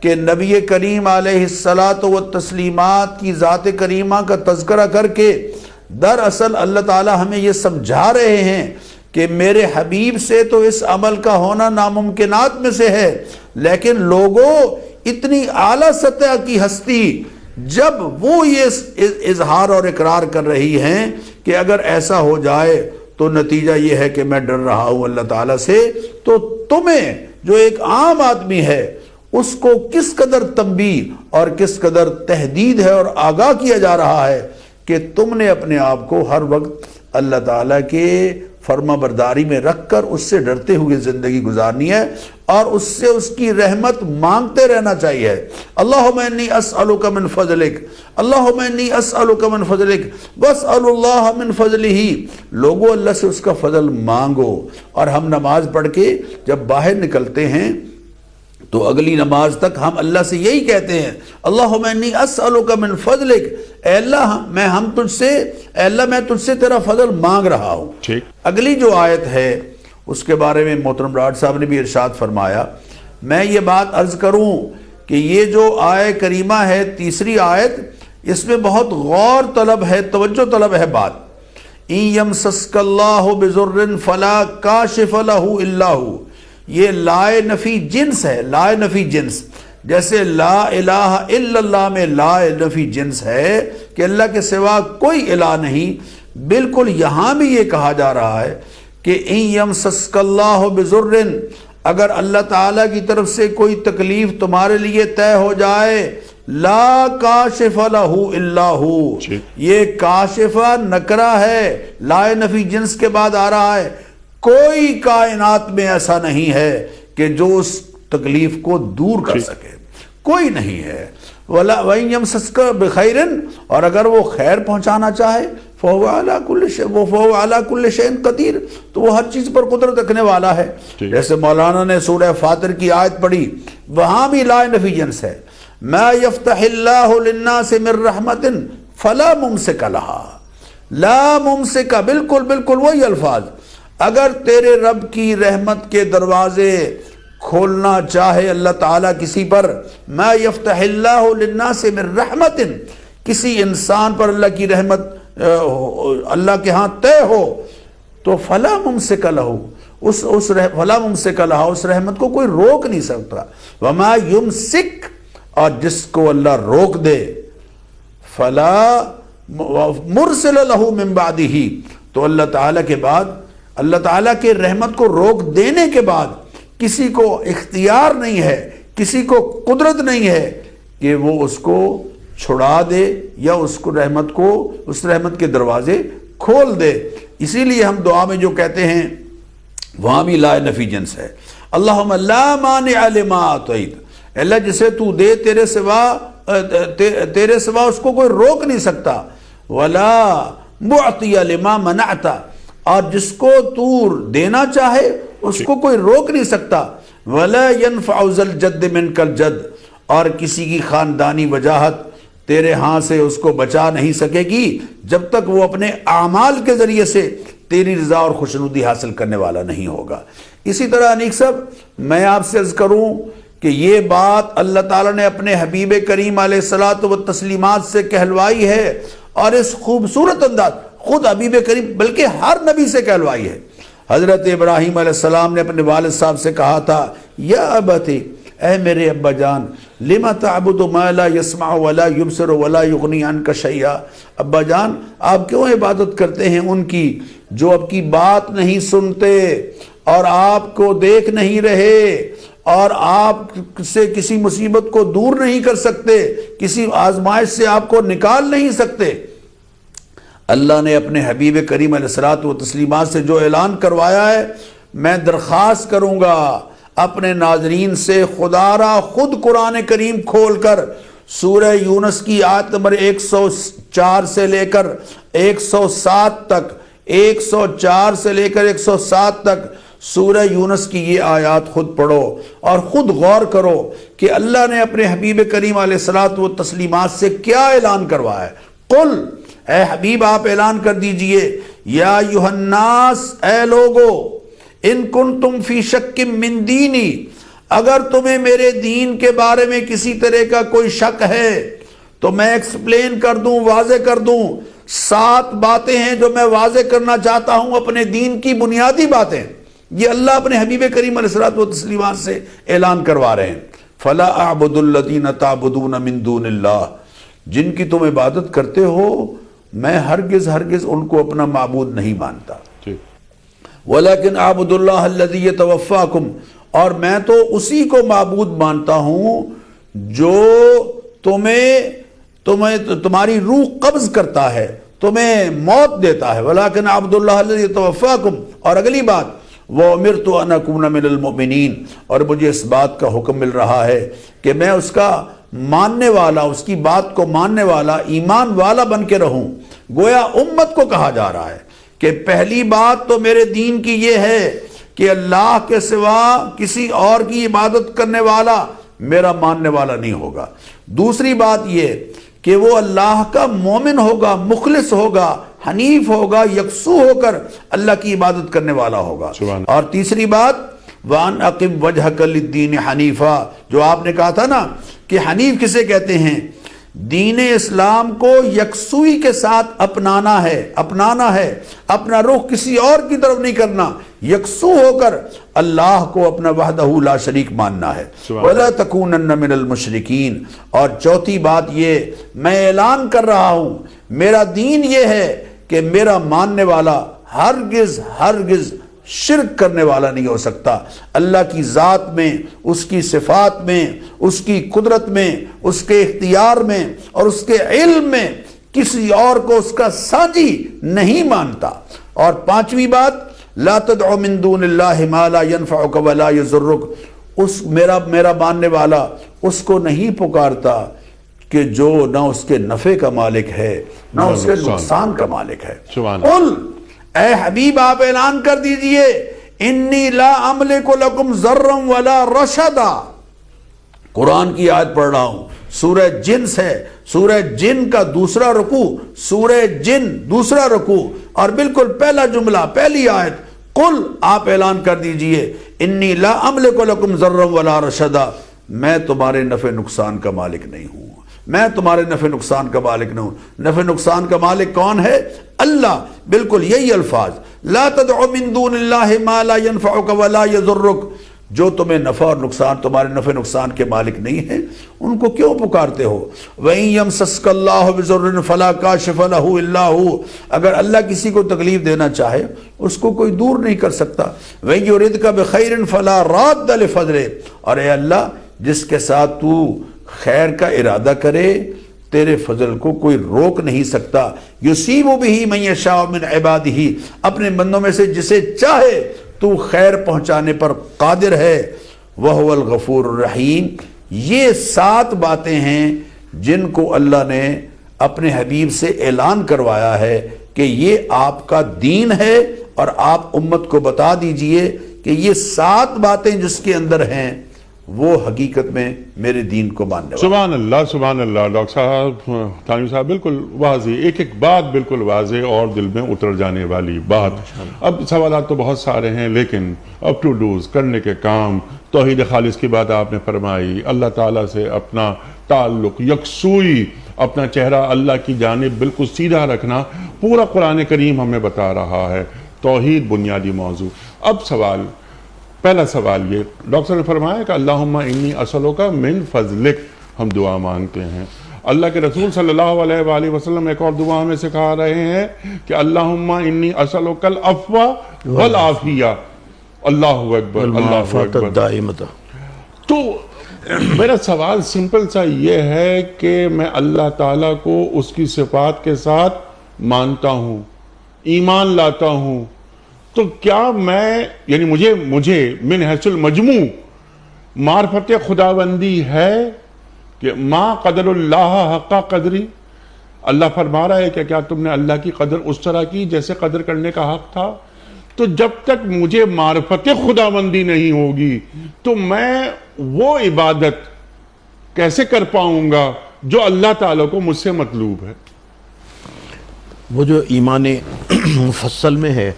کہ نبی کریم علیہ الصلوۃ والتسلیمات کی ذات کریمہ کا تذکرہ کر کے دراصل اللہ تعالی ہمیں یہ سمجھا رہے ہیں کہ میرے حبیب سے تو اس عمل کا ہونا ناممکنات میں سے ہے، لیکن لوگوں اتنی اعلیٰ سطح کی ہستی جب وہ یہ اظہار اور اقرار کر رہی ہیں کہ اگر ایسا ہو جائے تو نتیجہ یہ ہے کہ میں ڈر رہا ہوں اللہ تعالیٰ سے، تو تمہیں جو ایک عام آدمی ہے اس کو کس قدر تنبیہ اور کس قدر تحدید ہے اور آگاہ کیا جا رہا ہے کہ تم نے اپنے آپ کو ہر وقت اللہ تعالیٰ کے فرما برداری میں رکھ کر اس سے ڈرتے ہوئے زندگی گزارنی ہے اور اس سے اس کی رحمت مانگتے رہنا چاہیے۔ اللہم انی اسألک من فضلک، اللہم انی اسألک من فضلک واسأل اللہ من فضلہ۔ لوگوں اللہ سے اس کا فضل مانگو۔ اور ہم نماز پڑھ کے جب باہر نکلتے ہیں تو اگلی نماز تک ہم اللہ سے یہی کہتے ہیں، اللہم انی اسألک من فضلک، اے اللہ اے اللہ میں تجھ سے تیرا فضل مانگ رہا ہوں۔ ٹھیک۔ اگلی جو آیت ہے اس کے بارے میں محترم ڈاکٹر صاحب نے بھی ارشاد فرمایا، میں یہ بات عرض کروں کہ یہ جو آیت کریمہ ہے تیسری آیت، اس میں بہت غور طلب ہے، توجہ طلب ہے بات۔ اِن یمسسک اللہ بضر فلا کاشف لہ الا ہو، یہ لائے نفی جنس ہے، لائے نفی جنس، جیسے لا الہ الا اللہ میں لا نفی جنس ہے کہ اللہ کے سوا کوئی الہ نہیں، بالکل یہاں بھی یہ کہا جا رہا ہے کہ ان یمسسک اللہ بضر، اگر اللہ تعالیٰ کی طرف سے کوئی تکلیف تمہارے لیے طے ہو جائے، لا کاشف لہ الا ہو، یہ کاشفہ نکرہ ہے، لائے نفی جنس کے بعد آ رہا ہے، کوئی کائنات میں ایسا نہیں ہے کہ جو اس تکلیف کو دور کر سکے، کوئی نہیں ہے۔ وَإِن يَمْسَسْكَ بِخَيْرٍ، اور اگر وہ خیر پہنچانا چاہے فَهُوَ عَلَى كُلِّ شَيْءٍ قَدِيرٌ، تو وہ ہر چیز پر قدرت رکھنے والا ہے۔ جیسے مولانا نے سورہ فاطر کی آیت پڑھی، وہاں بھی لا نفی جنس ہے، مَا يَفْتَحِ اللَّهُ لِلنَّاسِ مِن رَحْمَةٍ فَلَا مُمْسِكَ لَهَا، لا ممسک، بالکل وہی الفاظ، اگر تیرے رب کی رحمت کے دروازے کھولنا چاہے اللہ تعالیٰ کسی پر، ما یفتح اللہ للناس من رحمت، کسی انسان پر اللہ کی رحمت اللہ کے ہاں طے ہو تو فلا ممسک لہ، فلا ممسک لہ، اس رحمت کو کوئی روک نہیں سکتا۔ وما یمسک، اور جس کو اللہ روک دے، فلا مرسل لہ من بعدہ، تو اللہ تعالیٰ کے بعد، اللہ تعالیٰ کے رحمت کو روک دینے کے بعد کسی کو اختیار نہیں ہے، کسی کو قدرت نہیں ہے کہ وہ اس کو چھڑا دے یا اس رحمت کے دروازے کھول دے۔ اسی لیے ہم دعا میں جو کہتے ہیں وہاں بھی لا نفی جنس ہے، اللہم لا مانع لما اعطیت، اللہ جسے تو دے تیرے سوا اس کو کوئی روک نہیں سکتا، ولا معطی لما منعت، اور جس کو تو دینا چاہے اس کو کوئی روک نہیں سکتا، ولا ينفع ذا الجد منک الجد، اور کسی کی خاندانی وجاہت تیرے ہاں سے اس کو بچا نہیں سکے گی جب تک وہ اپنے اعمال کے ذریعے سے تیری رضا اور خوشنودی حاصل کرنے والا نہیں ہوگا۔ اسی طرح انیک صاحب، میں آپ سے عرض کروں کہ یہ بات اللہ تعالیٰ نے اپنے حبیب کریم علیہ الصلاۃ والتسلیمات سے کہلوائی ہے، اور اس خوبصورت انداز خود حبیب کریم بلکہ ہر نبی سے کہلوائی ہے۔ حضرت ابراہیم علیہ السلام نے اپنے والد صاحب سے کہا تھا، یا ابتی، اے میرے ابا جان، لما تعبد ما لا يسمع ولا يبصر ولا يغني عنك شيئا، ابا جان آپ کیوں عبادت کرتے ہیں ان کی جو آپ کی بات نہیں سنتے اور آپ کو دیکھ نہیں رہے اور آپ سے کسی مصیبت کو دور نہیں کر سکتے، کسی آزمائش سے آپ کو نکال نہیں سکتے۔ اللہ نے اپنے حبیب کریم علیہ الصلوۃ والتسلیمات سے جو اعلان کروایا ہے، میں درخواست کروں گا اپنے ناظرین سے، خدا را خود قرآن کریم کھول کر سورہ یونس کی آیت نمبر 104 سے لے کر 107 تک، 104 سے لے کر 107 تک سورہ یونس کی یہ آیات خود پڑھو اور خود غور کرو کہ اللہ نے اپنے حبیب کریم علیہ الصلوۃ والتسلیمات سے کیا اعلان کروایا ہے۔ قل، اے حبیب آپ اعلان کر دیجئے، یا ایھا الناس، اے لوگو، ان کنتم فی شک من دینی، اگر تمہیں میرے دین کے بارے میں کسی طرح کا کوئی شک ہے تو میں ایکسپلین کر دوں، واضح کر دوں۔ 7 باتیں ہیں جو میں واضح کرنا چاہتا ہوں، اپنے دین کی بنیادی باتیں، یہ اللہ اپنے حبیب کریم علیہ الصلوۃ والتسلیمات سے اعلان کروا رہے ہیں۔ فلا اعبد الذین تعبدون من دون اللہ، جن کی تم عبادت کرتے ہو میں ہرگز ان کو اپنا معبود نہیں مانتا۔ ٹھیک۔ وَلَكِنْ أَعْبُدُ اللَّهَ الَّذِي يَتَوَفَّاكُمْ، اور میں تو اسی کو معبود مانتا ہوں جو تمہاری روح قبض کرتا ہے، تمہیں موت دیتا ہے. وَلَكِنْ أَعْبُدُ اللَّهَ الَّذِي يَتَوَفَّاكُمْ. اور اگلی بات وَأُمِرْتُ أَنْ أَكُونَ مِنَ الْمُؤْمِنِينَ، اور مجھے اس بات کا حکم مل رہا ہے کہ میں اس کا ماننے والا، اس کی بات کو ماننے والا، ایمان والا بن کے رہوں. گویا امت کو کہا جا رہا ہے کہ پہلی بات تو میرے دین کی یہ ہے کہ اللہ کے سوا کسی اور کی عبادت کرنے والا میرا ماننے والا نہیں ہوگا. دوسری بات یہ کہ وہ اللہ کا مومن ہوگا، مخلص ہوگا، حنیف ہوگا، یکسو ہو کر اللہ کی عبادت کرنے والا ہوگا. اور تیسری بات وَأَنْ أَقِمْ وَجْهَكَ لِلدِّينِ حَنِيفًا، جو آپ نے کہا تھا نا کہ حنیف کسے کہتے ہیں؟ دین اسلام کو یکسوئی کے ساتھ اپنانا ہے، اپنا رخ کسی اور کی طرف نہیں کرنا، یکسو ہو کر اللہ کو اپنا وحدہ لا شریک ماننا ہے. وَلَا تَكُونَنَّ مِنَ الْمُشْرِكِينَ. اور چوتھی بات یہ میں اعلان کر رہا ہوں، میرا دین یہ ہے کہ میرا ماننے والا ہرگز شرک کرنے والا نہیں ہو سکتا. اللہ کی ذات میں، اس کی صفات میں، اس کی قدرت میں، اس کے اختیار میں اور اس کے علم میں کسی اور کو اس کا ساجی نہیں مانتا. اور پانچویں بات لا تدع من دون اللہ ما لا ينفعک ولا یضرک. اس میرا ماننے والا اس کو نہیں پکارتا کہ جو نہ اس کے نفع کا مالک ہے نہ اس کے نقصان کا مالک ہے. قل، اے حبیب آپ اعلان کر دیجئے انی لا املک لکم ضرا ولا رشدا. قرآن کی آیت پڑھ رہا ہوں، سورہ جن سے، سورہ جن کا دوسرا رکوع، سورہ جن دوسرا رکوع اور بالکل پہلا جملہ، پہلی آیت. قل، آپ اعلان کر دیجئے انی لا املک لکم ضرا ولا رشدا، میں تمہارے نفع نقصان کا مالک نہیں ہوں، میں تمہارے نفع نقصان کا مالک نہ ہوں. نفع نقصان کا مالک کون ہے؟ اللہ. بالکل یہی الفاظ لا تدع من دون اللہ ما لا ينفعک ولا یضرک. جو تمہیں نفع اور نقصان، تمہارے نفع نقصان کے مالک نہیں ہیں، ان کو کیوں پکارتے ہو؟ وَإِن يَمْسَسْكَ اللَّهُ بِضُرٍّ فَلَا كَاشِفَ لَهُ إِلَّا هُوَ. اگر اللہ کسی کو تکلیف دینا چاہے اس کو کوئی دور نہیں کر سکتا. وَإِن يُرِدْكَ بِخَيْرٍ فَلَا رَادَّ لِفَضْلِهِ. اور اے اللہ جس کے ساتھ تو خیر کا ارادہ کرے تیرے فضل کو کوئی روک نہیں سکتا. یصیب بہ من یشاء من عبادہ، اپنے بندوں میں سے جسے چاہے تو خیر پہنچانے پر قادر ہے. وَهُوَ الْغَفُورُ الرَّحِيمُ. یہ 7 باتیں ہیں جن کو اللہ نے اپنے حبیب سے اعلان کروایا ہے کہ یہ آپ کا دین ہے، اور آپ امت کو بتا دیجئے کہ یہ 7 باتیں جس کے اندر ہیں وہ حقیقت میں میرے دین کو ماننے والا. سبحان اللہ، سبحان اللہ. ڈاکٹر صاحب، تھانوی صاحب، بالکل واضح، ایک بات بالکل واضح اور دل میں اتر جانے والی بات. اب سوالات تو بہت سارے ہیں لیکن اب ٹو ڈوز، کرنے کے کام. توحید خالص کی بات آپ نے فرمائی، اللہ تعالیٰ سے اپنا تعلق، یکسوئی، اپنا چہرہ اللہ کی جانب بالکل سیدھا رکھنا، پورا قرآن کریم ہمیں بتا رہا ہے. توحید بنیادی موضوع. اب پہلا سوال یہ، ڈاکٹر نے فرمایا کہ اللہم انی اسألک من فضلک، ہم دعا مانگتے ہیں. اللہ کے رسول صلی اللہ علیہ وآلہ وسلم ایک اور دعا ہمیں سکھا رہے ہیں کہ اللہم انی اسألک العفو والعافیہ. اللہ اکبر، اللہ اکبر. تو میرا سوال سمپل سا یہ ہے کہ میں اللہ تعالیٰ کو اس کی صفات کے ساتھ مانتا ہوں، ایمان لاتا ہوں، تو کیا میں، یعنی مجھے من حیث المجموع معرفت خداوندی ہے کہ ما قدر اللہ حق قدری؟ اللہ فرما رہا ہے کہ کیا تم نے اللہ کی قدر اس طرح کی جیسے قدر کرنے کا حق تھا؟ تو جب تک مجھے معرفت خداوندی نہیں ہوگی تو میں وہ عبادت کیسے کر پاؤں گا جو اللہ تعالیٰ کو مجھ سے مطلوب ہے؟ وہ جو ایمان مفصل میں ہے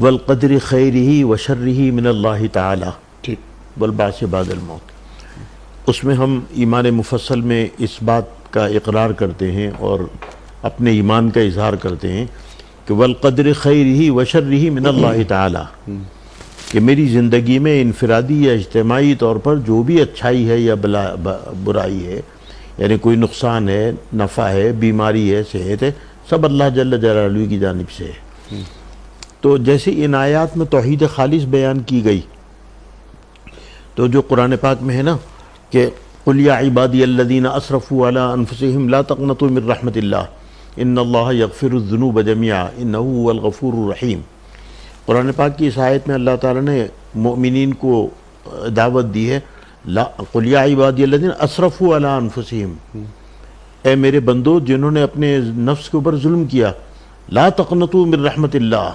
والقدر خیرہ وشرہ من اللہ تعالی والبعث بعد الموت، اس میں ہم ایمان مفصل میں اس بات کا اقرار کرتے ہیں اور اپنے ایمان کا اظہار کرتے ہیں کہ والقدر خیرہ وشرہ من اللہ تعالی، کہ میری زندگی میں انفرادی یا اجتماعی طور پر جو بھی اچھائی ہے یا برائی ہے، یعنی کوئی نقصان ہے، نفع ہے، بیماری ہے، صحت ہے، سب اللہ جل جلالہ کی جانب سے ہے. تو جیسے ان آیات میں توحید خالص بیان کی گئی، تو جو قرآن پاک میں ہے نا کہ قل یا عبادی الذین اسرفوا علی انفسہم لا تقنطوا من رحمت اللہ ان اللہ یغفر الذنوب جميعا انہ هو الغفور الرحیم، قرآن پاک کی اس آیت میں اللہ تعالیٰ نے مؤمنین کو دعوت دی ہے، قل یا عبادی الذین اسرفوا علی انفسہم، اے میرے بندو جنہوں نے اپنے نفس کے اوپر ظلم کیا، لا تقنطوا من رحمت اللہ،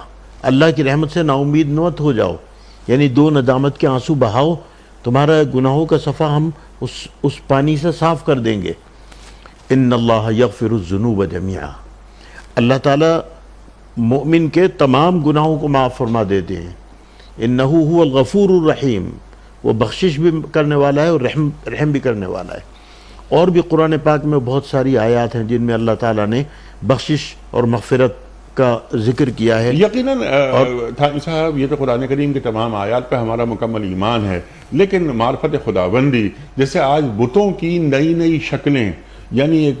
اللہ کی رحمت سے نا امید مت ہو جاؤ، یعنی دو ندامت کے آنسو بہاؤ، تمہارا گناہوں کا صفحہ ہم اس پانی سے صاف کر دیں گے۔ ان اللہ یغفر الذنوب جميعا، اللہ تعالیٰ مومن کے تمام گناہوں کو معاف فرما دیتے ہیں، انہ هو الغفور الرحیم، وہ بخشش بھی کرنے والا ہے اور رحم بھی کرنے والا ہے۔ اور بھی قرآن پاک میں بہت ساری آیات ہیں جن میں اللہ تعالیٰ نے بخشش اور مغفرت کا ذکر کیا ہے۔ یقیناً تھانوی صاحب یہ تو قرآن کریم کی تمام آیات پہ ہمارا مکمل ایمان ہے، لیکن معرفت خداوندی جیسے آج بتوں کی نئی نئی شکلیں، یعنی ایک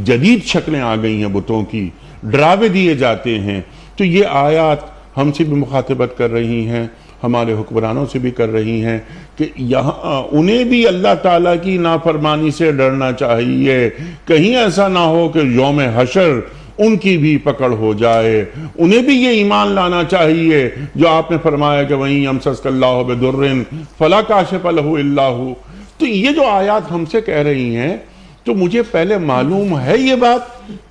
جدید شکلیں آ گئی ہیں بتوں کی، ڈراوے دیے جاتے ہیں، تو یہ آیات ہم سے بھی مخاطبت کر رہی ہیں، ہمارے حکمرانوں سے بھی کر رہی ہیں کہ یہاں انہیں بھی اللہ تعالیٰ کی نافرمانی سے ڈرنا چاہیے، کہیں ایسا نہ ہو کہ یوم حشر ان کی بھی پکڑ ہو جائے، انہیں بھی یہ ایمان لانا چاہیے جو آپ نے فرمایا کہ وہیں یمسسک اللہ بضر فلا کاشف لہ الا ہو۔ تو یہ جو آیات ہم سے کہہ رہی ہیں، تو مجھے پہلے معلوم ہے یہ بات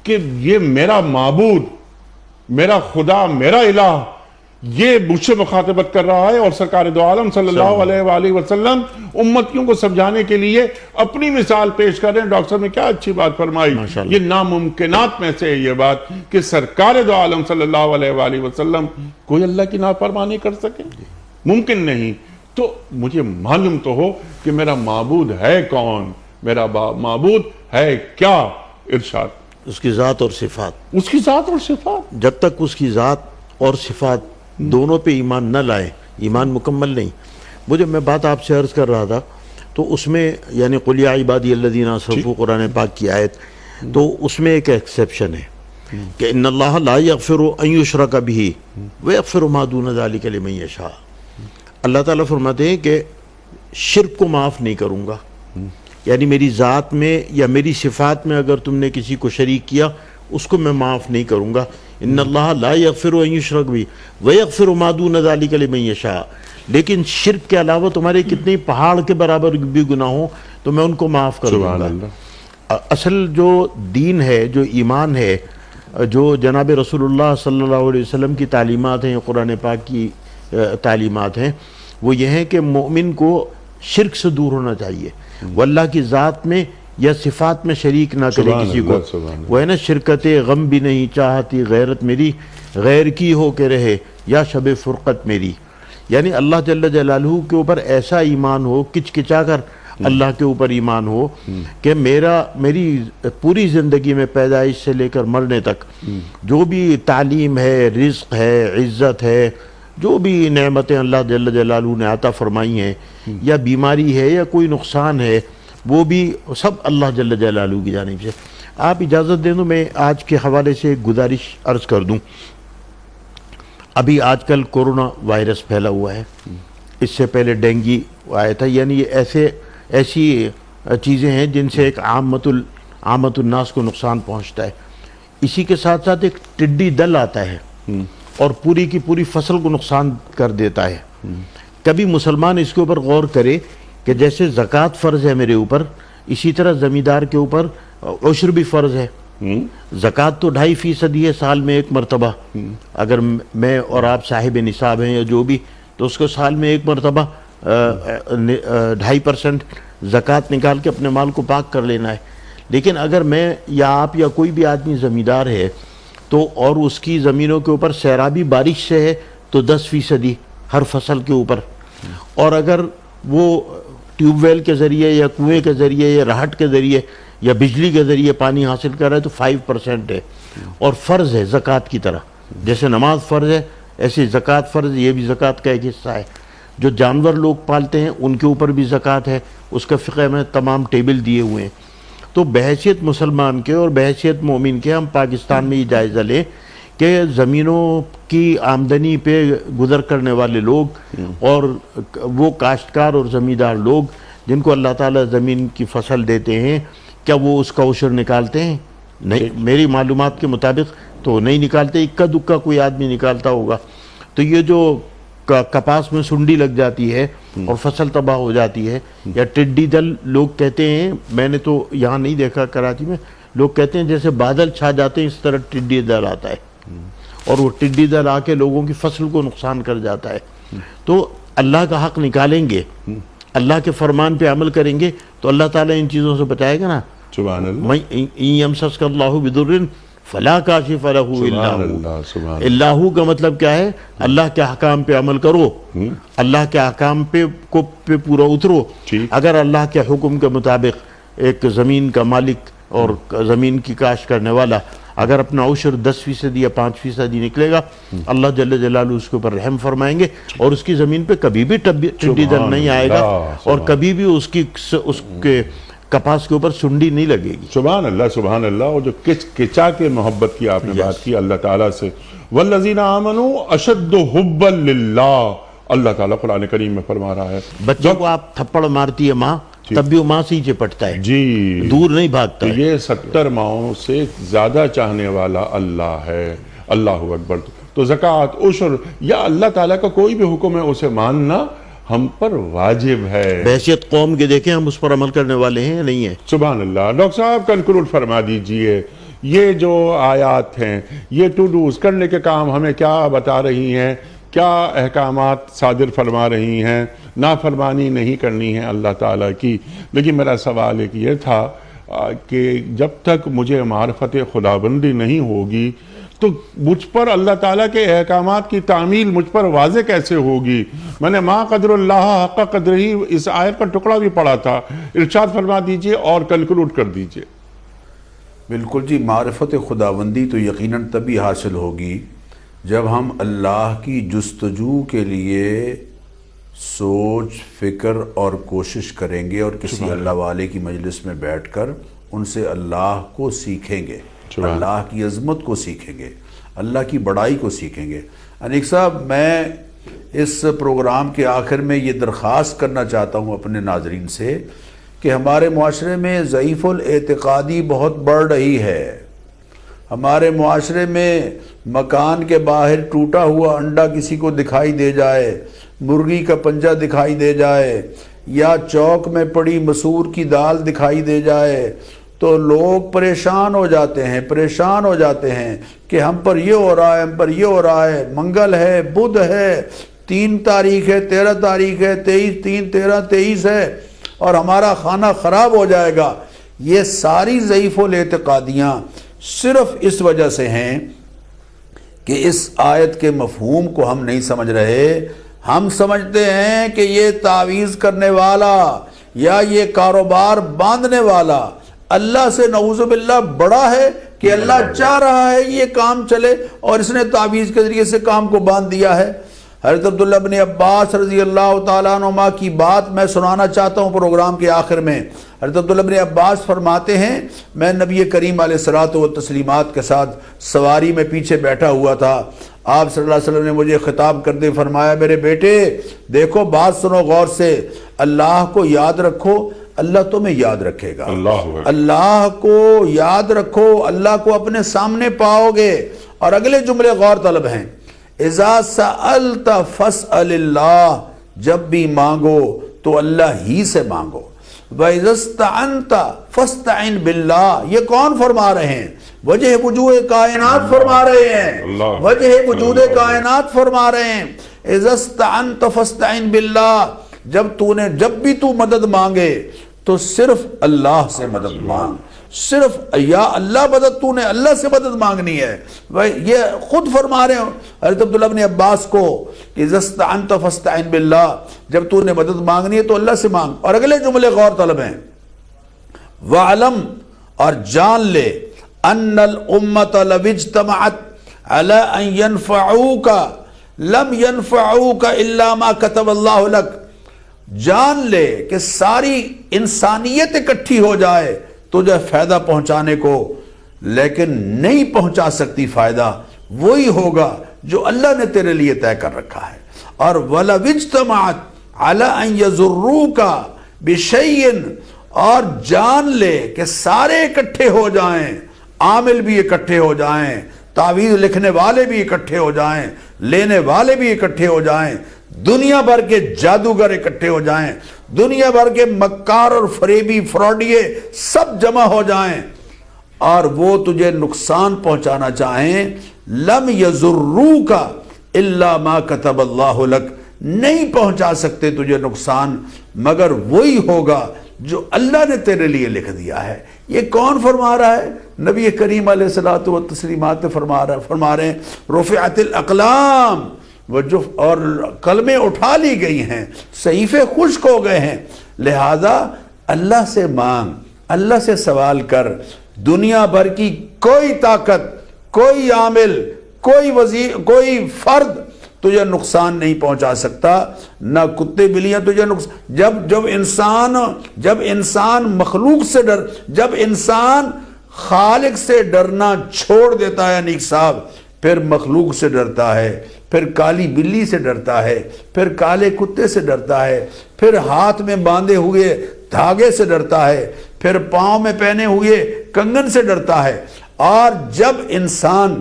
کہ یہ میرا معبود، میرا خدا، میرا الہ یہ مجھ سے مخاطبت کر رہا ہے، اور سرکار دو عالم صلی اللہ علیہ وآلہ وسلم امتیوں کو سمجھانے کے لیے اپنی مثال پیش کر رہے ہیں۔ ڈاکٹر صاحب نے کیا اچھی بات فرمائی، یہ ناممکنات میں سے ہے یہ بات کہ سرکار دو عالم صلی اللہ علیہ وآلہ وسلم کوئی اللہ کی نافرمانی کر سکے، ممکن نہیں۔ تو مجھے معلوم تو ہو کہ میرا معبود ہے کون، میرا معبود ہے کیا۔ ارشاد اس کی ذات اور صفات، اس کی ذات اور صفات، جب تک اس کی ذات اور صفات دونوں پہ ایمان نہ لائیں ایمان مکمل نہیں۔ میں بات آپ سے عرض کر رہا تھا، تو اس میں یعنی قل یا عبادی الذین اسرفوا قرآن پاک کی آیت، تو اس میں ایک ایکسیپشن ہے کہ ان اللہ لا یغفر ان یشرک بہ ویغفر ما دون ذلک لمن یشاء، اللہ تعالیٰ فرماتے ہیں کہ شرک کو معاف نہیں کروں گا، یعنی میری ذات میں یا میری صفات میں اگر تم نے کسی کو شریک کیا اس کو میں معاف نہیں کروں گا۔ ان اللہ لا یغفر ان یشرک بہ ویغفر ما دون ذلک لمن یشاء، لیکن شرک کے علاوہ تمہارے کتنے پہاڑ کے برابر بھی گناہ ہوں تو میں ان کو معاف کروں گا۔ اصل جو دین ہے، جو ایمان ہے، جو جناب رسول اللہ صلی اللہ علیہ وسلم کی تعلیمات ہیں، قرآن پاک کی تعلیمات ہیں، وہ یہ ہیں کہ مومن کو شرک سے دور ہونا چاہیے، وہ اللہ کی ذات میں یا صفات میں شریک نہ کرے کسی کو۔ وہ ہے نا شرکت غم بھی نہیں چاہتی غیرت میری، غیر کی ہو کے رہے یا شب فرقت میری، یعنی اللہ جل جلالہ کے اوپر ایسا ایمان ہو، کچکچا کر اللہ کے اوپر ایمان ہو کہ میری پوری زندگی میں پیدائش سے لے کر مرنے تک جو بھی تعلیم ہے، رزق ہے، عزت ہے، جو بھی نعمتیں اللہ جل جلالہ نے عطا فرمائی ہیں، یا بیماری ہے یا کوئی نقصان ہے، وہ بھی سب اللہ جل جلالہ کی جانب سے۔ آپ اجازت دیں تو میں آج کے حوالے سے ایک گزارش عرض کر دوں۔ ابھی آج کل کورونا وائرس پھیلا ہوا ہے، اس سے پہلے ڈینگی آیا تھا، یعنی یہ ایسی چیزیں ہیں جن سے ایک عامت الناس کو نقصان پہنچتا ہے۔ اسی کے ساتھ ساتھ ایک ٹڈی دل آتا ہے اور پوری کی پوری فصل کو نقصان کر دیتا ہے۔ کبھی مسلمان اس کے اوپر غور کرے کہ جیسے زکوٰۃ فرض ہے میرے اوپر، اسی طرح زمیندار کے اوپر عشر بھی فرض ہے۔ زکوٰۃ تو 2.5% ہی ہے سال میں ایک مرتبہ، اگر میں اور آپ صاحب نصاب ہیں یا جو بھی، تو اس کو سال میں ایک مرتبہ 2.5% زکوٰۃ نکال کے اپنے مال کو پاک کر لینا ہے۔ لیکن اگر میں یا آپ یا کوئی بھی آدمی زمیندار ہے تو اور اس کی زمینوں کے اوپر سیرابی بارش سے ہے تو 10% ہر فصل کے اوپر، اور اگر وہ ٹیوب ویل کے ذریعے یا کنویں کے ذریعے یا رہٹ کے ذریعے یا بجلی کے ذریعے پانی حاصل کر رہا ہے تو 5% ہے، اور فرض ہے زکوٰۃ کی طرح، جیسے نماز فرض ہے ایسے زکوٰۃ فرض، یہ بھی زکوٰۃ کا ایک حصہ ہے۔ جو جانور لوگ پالتے ہیں ان کے اوپر بھی زکوٰۃ ہے، اس کا فقہ میں تمام ٹیبل دیے ہوئے ہیں۔ تو بحیثیت مسلمان کے اور بحیثیت مومن کے ہم پاکستان میں یہ جائزہ لیں کہ زمینوں کی آمدنی پہ گزر کرنے والے لوگ اور وہ کاشتکار اور زمیندار لوگ جن کو اللہ تعالیٰ زمین کی فصل دیتے ہیں، کیا وہ اس کا عشر نکالتے ہیں؟ نہیں، میری معلومات کے مطابق تو نہیں نکالتے، اکا دکا کوئی آدمی نکالتا ہوگا۔ تو یہ جو کپاس میں سنڈی لگ جاتی ہے اور فصل تباہ ہو جاتی ہے، یا ٹڈی دل لوگ کہتے ہیں، میں نے تو یہاں نہیں دیکھا کراچی میں، لوگ کہتے ہیں جیسے بادل چھا جاتے ہیں اس طرح ٹڈی دل آتا ہے اور وہ ٹڈی دل آ کے لوگوں کی فصل کو نقصان کر جاتا ہے۔ تو اللہ کا حق نکالیں گے، اللہ کے فرمان پہ عمل کریں گے تو اللہ تعالیٰ ان چیزوں سے بچائے گا نا۔ سبحان اللہ، إِن يَمْسَسْكَ اللَّهُ بِضُرٍّ فَلَا كَاشِفَ لَهُ إِلَّا سبحان هُوَ۔ اللہ، سبحان اللہ۔ اللہ کا مطلب کیا ہے؟ اللہ کے احکام پہ عمل کرو، اللہ کے احکام پہ پورا اترو۔ ٹھیک۔ اگر اللہ کے حکم کے مطابق ایک زمین کا مالک اور زمین کی کاشت کرنے والا اگر اپنا عشر 10% یا 5% نکلے گا، اللہ جل جلالہ اس کے اوپر رحم فرمائیں گے اور اس کی زمین پہ کبھی بھی ٹڈی دل نہیں آئے گا اور کبھی بھی اس کے کپاس کے اوپر سنڈی نہیں لگے گی۔ سبحان اللہ، سبحان اللہ۔ اور جو کچا کے محبت کی آپ نے بات کی اللہ تعالیٰ سے، والذین آمنوا اشد حبا للہ، اللہ تعالیٰ قرآن کریم میں فرما رہا ہے۔ بچوں کو آپ تھپڑ مارتی ہے ماں، تب بھی وہ ماں سے ہی چپٹتا ہے، جی، دور نہیں بھاگتا ہے۔ یہ 70 ماؤں سے زیادہ چاہنے والا اللہ ہے، اللہ اکبر۔ تو زکوٰۃ، عشر یا اللہ تعالیٰ کا کوئی بھی حکم ہے اسے ماننا ہم پر واجب ہے۔ بحیثیت قوم کے دیکھیں ہم اس پر عمل کرنے والے ہیں یا نہیں ہیں؟ سبحان اللہ۔ ڈاکٹر صاحب کنکلوڈ فرما دیجئے، یہ جو آیات ہیں، یہ ٹو ڈوز کرنے کے کام ہمیں کیا بتا رہی ہیں، کیا احکامات صادر فرما رہی ہیں؟ نافرمانی نہیں کرنی ہے اللہ تعالیٰ کی۔ لیکن میرا سوال ایک یہ تھا کہ جب تک مجھے معرفت خداوندی نہیں ہوگی تو مجھ پر اللہ تعالیٰ کے احکامات کی تعمیل مجھ پر واضح کیسے ہوگی؟ میں نے ما قدر اللہ حق قدر ہی اس آیت کا ٹکڑا بھی پڑھا تھا، ارشاد فرما دیجئے اور کنکلوڈ کر دیجئے۔ بالکل جی، معرفت خداوندی تو یقیناً تبھی حاصل ہوگی جب ہم اللہ کی جستجو کے لیے سوچ، فکر اور کوشش کریں گے اور کسی اللہ والے کی مجلس میں بیٹھ کر ان سے اللہ کو سیکھیں گے، اللہ کی عظمت کو سیکھیں گے، اللہ کی بڑائی کو سیکھیں گے۔ انیک صاحب، میں اس پروگرام کے آخر میں یہ درخواست کرنا چاہتا ہوں اپنے ناظرین سے کہ ہمارے معاشرے میں ضعیف الاعتقادی بہت بڑھ رہی ہے۔ ہمارے معاشرے میں مکان کے باہر ٹوٹا ہوا انڈا کسی کو دکھائی دے جائے، مرغی کا پنجہ دکھائی دے جائے، یا چوک میں پڑی مسور کی دال دکھائی دے جائے تو لوگ پریشان ہو جاتے ہیں کہ ہم پر یہ ہو رہا ہے، ہم پر یہ ہو رہا ہے، منگل ہے، بدھ ہے، 3 تاریخ ہے، 13 تاریخ ہے، 23 ہے اور ہمارا کھانا خراب ہو جائے گا۔ یہ ساری ضعیف الاعتقادیاں صرف اس وجہ سے ہیں کہ اس آیت کے مفہوم کو ہم نہیں سمجھ رہے۔ ہم سمجھتے ہیں کہ یہ تعویذ کرنے والا یا یہ کاروبار باندھنے والا اللہ سے نعوذ باللہ بڑا ہے کہ اللہ چاہ رہا ہے یہ کام چلے اور اس نے تعویذ کے ذریعے سے کام کو باندھ دیا ہے۔ حضرت عبداللہ بن عباس رضی اللہ تعالیٰ عنہما کی بات میں سنانا چاہتا ہوں پروگرام کے آخر میں۔ حضرت عبداللہ بن عباس فرماتے ہیں، میں نبی کریم علیہ الصلوۃ والتسلیمات کے ساتھ سواری میں پیچھے بیٹھا ہوا تھا۔ آپ صلی اللہ علیہ وسلم نے مجھے خطاب کرتے فرمایا، میرے بیٹے دیکھو، بات سنو غور سے، اللہ کو یاد رکھو، اللہ تمہیں یاد رکھے گا۔ اللہ کو یاد رکھو، اللہ کو اپنے سامنے پاؤ گے۔ اور اگلے جملے غور طلب ہیں، اذا سألت فاسأل اللہ، جب بھی مانگو تو اللہ ہی سے مانگو۔ وَإِذَا اسْتَعَنْتَ فَاسْتَعِنْ بِاللَّهِ، یہ کون فرما رہے ہیں؟ وجہ وجود کائنات فرما رہے ہیں، وجہ وجود کائنات فرما رہے ہیں۔ اِذَا اسْتَعَنْتَ فَاسْتَعِنْ بِاللَّهِ، جب بھی تو مدد مانگے تو صرف اللہ سے مدد مانگ، صرف یا اللہ مدد، تو نے اللہ سے مدد مانگنی ہے۔ یہ خود فرما رہے ہیں حضرت عبداللہ بن عباس کو کہ اذا استعنت فاستعن باللہ، جب تو نے مدد مانگنی ہے تو اللہ سے مانگ۔ اور اگلے جملے غور طلب ہیں، وَعْلَمْ، اور جان لے، ان الامت لو اجتمعت علی ان ينفعوک لم ينفعوک الا ما كتب اللہ لک، جان لے کہ ساری انسانیت اکٹھی ہو جائے تجھے فائدہ پہنچانے کو، لیکن نہیں پہنچا سکتی فائدہ وہی ہوگا جو اللہ نے تیرے لیے طے کر رکھا ہے. اور وَلَوِ اجْتَمَعَتْ عَلَىٰ أَن يَضُرُّوكَ بِشَيْءٍ، اور جان لے کہ سارے اکٹھے ہو جائیں، عامل بھی اکٹھے ہو جائیں، تعویذ لکھنے والے بھی اکٹھے ہو جائیں، لینے والے بھی اکٹھے ہو جائیں، دنیا بھر کے جادوگر اکٹھے ہو جائیں، دنیا بھر کے مکار اور فریبی فراڈیے سب جمع ہو جائیں، اور وہ تجھے نقصان پہنچانا چاہیں، لم یضروک الا ما کتب اللہ لک، نہیں پہنچا سکتے تجھے نقصان مگر وہی ہوگا جو اللہ نے تیرے لیے لکھ دیا ہے. یہ کون فرما رہا ہے؟ نبی کریم علیہ الصلوۃ والتسلیمات فرما رہے ہیں رفعت الاقلام اور قلمیں اٹھا لی گئی ہیں، صحیفے خشک ہو گئے ہیں. لہذا اللہ سے مانگ، اللہ سے سوال کر. دنیا بھر کی کوئی طاقت، کوئی عامل، کوئی وزیر، کوئی فرد تجھے نقصان نہیں پہنچا سکتا، نہ کتے بلیاں تجھے نقصان. جب انسان مخلوق سے جب انسان خالق سے ڈرنا چھوڑ دیتا ہے نیک صاحب، پھر مخلوق سے ڈرتا ہے، پھر کالی بلی سے ڈرتا ہے، پھر کالے کتے سے ڈرتا ہے، پھر ہاتھ میں باندھے ہوئے دھاگے سے ڈرتا ہے، پھر پاؤں میں پہنے ہوئے کنگن سے ڈرتا ہے. اور جب انسان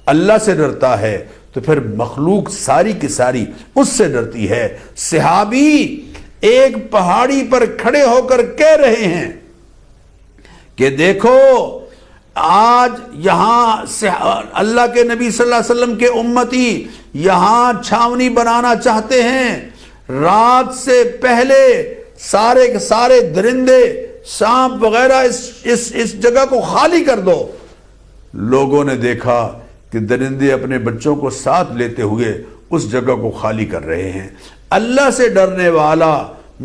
اللہ سے ڈرتا ہے تو پھر مخلوق ساری کی ساری اس سے ڈرتی ہے. صحابی ایک پہاڑی پر کھڑے ہو کر کہہ رہے ہیں کہ دیکھو آج یہاں اللہ کے نبی صلی اللہ علیہ وسلم کے امتی یہاں چھاونی بنانا چاہتے ہیں، رات سے پہلے سارے کے سارے درندے، سانپ وغیرہ اس جگہ کو خالی کر دو. لوگوں نے دیکھا کہ درندے اپنے بچوں کو ساتھ لیتے ہوئے اس جگہ کو خالی کر رہے ہیں. اللہ سے ڈرنے والا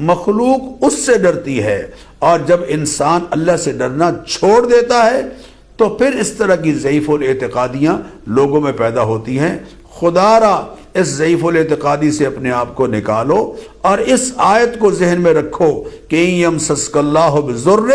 مخلوق اس سے ڈرتی ہے، اور جب انسان اللہ سے ڈرنا چھوڑ دیتا ہے تو پھر اس طرح کی ضعیف الاعتقادیاں لوگوں میں پیدا ہوتی ہیں. خدا را اس ضعیف الاعتقادی سے اپنے آپ کو نکالو اور اس آیت کو ذہن میں رکھو کہ یمسسک اللہ بضر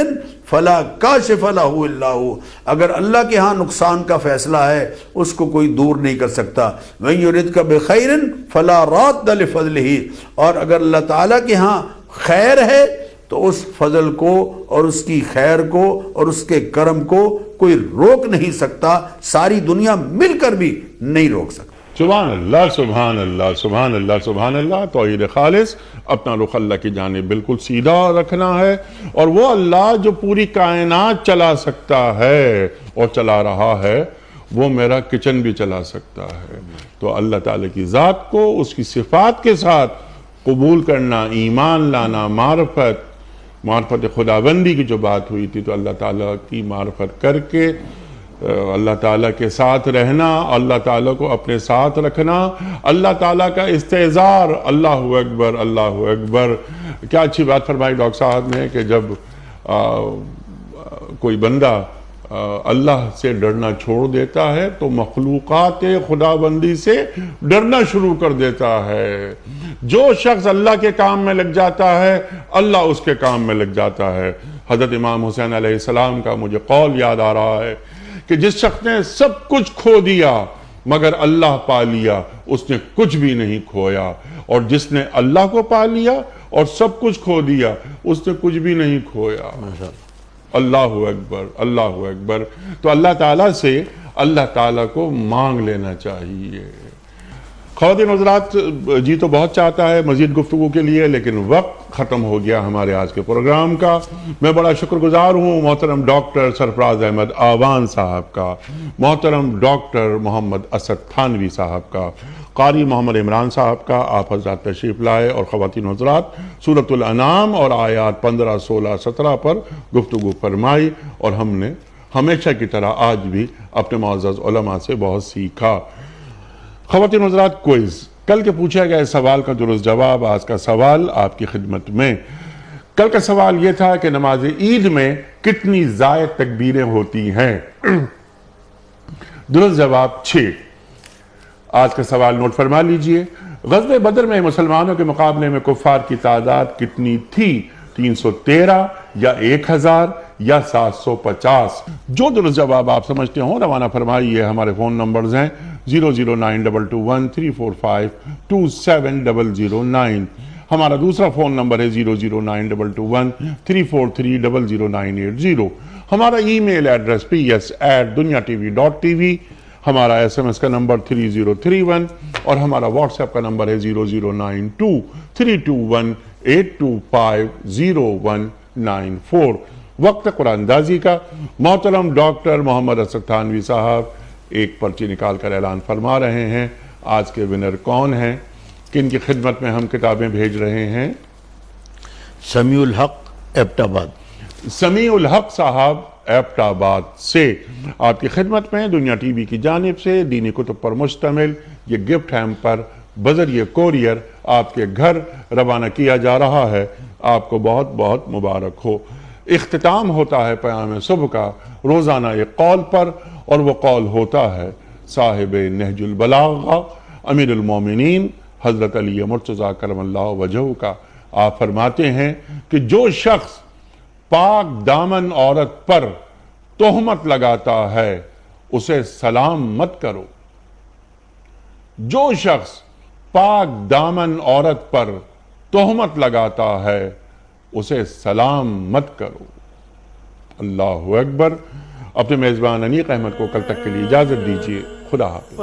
فلا کاشف لہ الا ہو. اگر اللہ کے ہاں نقصان کا فیصلہ ہے اس کو کوئی دور نہیں کر سکتا. وَإِن يُرِدْكَ بِخَيْرٍ فَلَا رَادَّ لِفَضْلِهِ، اور اگر اللہ تعالیٰ کے ہاں خیر ہے تو اس فضل کو اور اس کی خیر کو اور اس کے کرم کو کوئی روک نہیں سکتا، ساری دنیا مل کر بھی نہیں روک سکتا. سبحان اللہ، سبحان اللہ، سبحان اللہ، سبحان اللہ. توحید خالص، اپنا رخ اللہ کی جانب بالکل سیدھا رکھنا ہے، اور وہ اللہ جو پوری کائنات چلا سکتا ہے اور چلا رہا ہے وہ میرا کچن بھی چلا سکتا ہے. تو اللہ تعالیٰ کی ذات کو اس کی صفات کے ساتھ قبول کرنا، ایمان لانا، معرفت خداوندی کی جو بات ہوئی تھی، تو اللہ تعالیٰ کی معرفت کر کے اللہ تعالیٰ کے ساتھ رہنا، اللہ تعالیٰ کو اپنے ساتھ رکھنا، اللہ تعالیٰ کا استحضار، اللہ اکبر، اللہ اکبر. کیا اچھی بات فرمائی ڈاکٹر صاحب نے کہ جب کوئی بندہ اللہ سے ڈرنا چھوڑ دیتا ہے تو مخلوقات خداوندی سے ڈرنا شروع کر دیتا ہے. جو شخص اللہ کے کام میں لگ جاتا ہے اللہ اس کے کام میں لگ جاتا ہے. حضرت امام حسین علیہ السلام کا مجھے قول یاد آ رہا ہے کہ جس شخص نے سب کچھ کھو دیا مگر اللہ پا لیا اس نے کچھ بھی نہیں کھویا، اور جس نے اللہ کو پا لیا اور سب کچھ کھو دیا اس نے کچھ بھی نہیں کھویا. اللہ اکبر، اللہ اکبر. تو اللہ تعالیٰ سے اللہ تعالیٰ کو مانگ لینا چاہیے. خواتین حضرات، جی تو بہت چاہتا ہے مزید گفتگو کے لیے، لیکن وقت ختم ہو گیا ہمارے آج کے پروگرام کا. میں بڑا شکر گزار ہوں محترم ڈاکٹر سرفراز احمد آوان صاحب کا، محترم ڈاکٹر محمد اسد تھانوی صاحب کا، قاری محمد عمران صاحب کا. آپ حضرات تشریف لائے اور خواتین حضرات سورۃ الانعام اور آیات 15، 16، 17 پر گفتگو فرمائی، اور ہم نے ہمیشہ کی طرح آج بھی اپنے معزز علماء سے بہت سیکھا. خواتین حضرات، کوئز، کل کے پوچھا گیا سوال کا درست جواب آج کا سوال آپ کی خدمت میں. کل کا سوال یہ تھا کہ نماز عید میں کتنی زائد تکبیریں ہوتی ہیں؟ درست جواب 6. آج کا سوال نوٹ فرما لیجئے. غزوہ بدر میں مسلمانوں کے مقابلے میں کفار کی تعداد کتنی تھی؟ 313 یا 1000 یا 750؟ جو درست جواب آپ سمجھتے ہوں روانہ فرمائیے. ہمارے فون نمبرز ہیں 0092213452709. ہمارا دوسرا فون نمبر ہے 009221343000980. ہمارا ای میل ایڈریس ps@dunyatv.tv. ہمارا SMS کا نمبر 3031 اور ہمارا واٹس ایپ کا نمبر ہے 00923218250194. وقت قرآن اندازی کا. محترم ڈاکٹر محمد اسد تھانوی صاحب ایک پرچی نکال کر اعلان فرما رہے ہیں. آج کے ونر کون ہیں، کن کی خدمت میں ہم کتابیں بھیج رہے ہیں؟ سمیع الحق ایبٹ آباد. سمیع الحق صاحب ایبٹ آباد سے آپ کی خدمت میں دنیا ٹی وی کی جانب سے دینی کتب پر مشتمل یہ گفٹ ہیمپر بذریعہ کوریئر آپ کے گھر روانہ کیا جا رہا ہے. آپ کو بہت بہت مبارک ہو. اختتام ہوتا ہے پیام صبح کا روزانہ ایک قول پر، اور وہ قول ہوتا ہے صاحب نہج البلاغہ امیر المومنین حضرت علی مرتضیٰ کرم اللہ وجہہ کا. آپ فرماتے ہیں کہ جو شخص پاک دامن عورت پر تہمت لگاتا ہے اسے سلام مت کرو. جو شخص پاک دامن عورت پر تہمت لگاتا ہے اسے سلام مت کرو. اللہ اکبر. اپنے میزبان انیق احمد کو کل تک کے لیے اجازت دیجیے. خدا حافظ.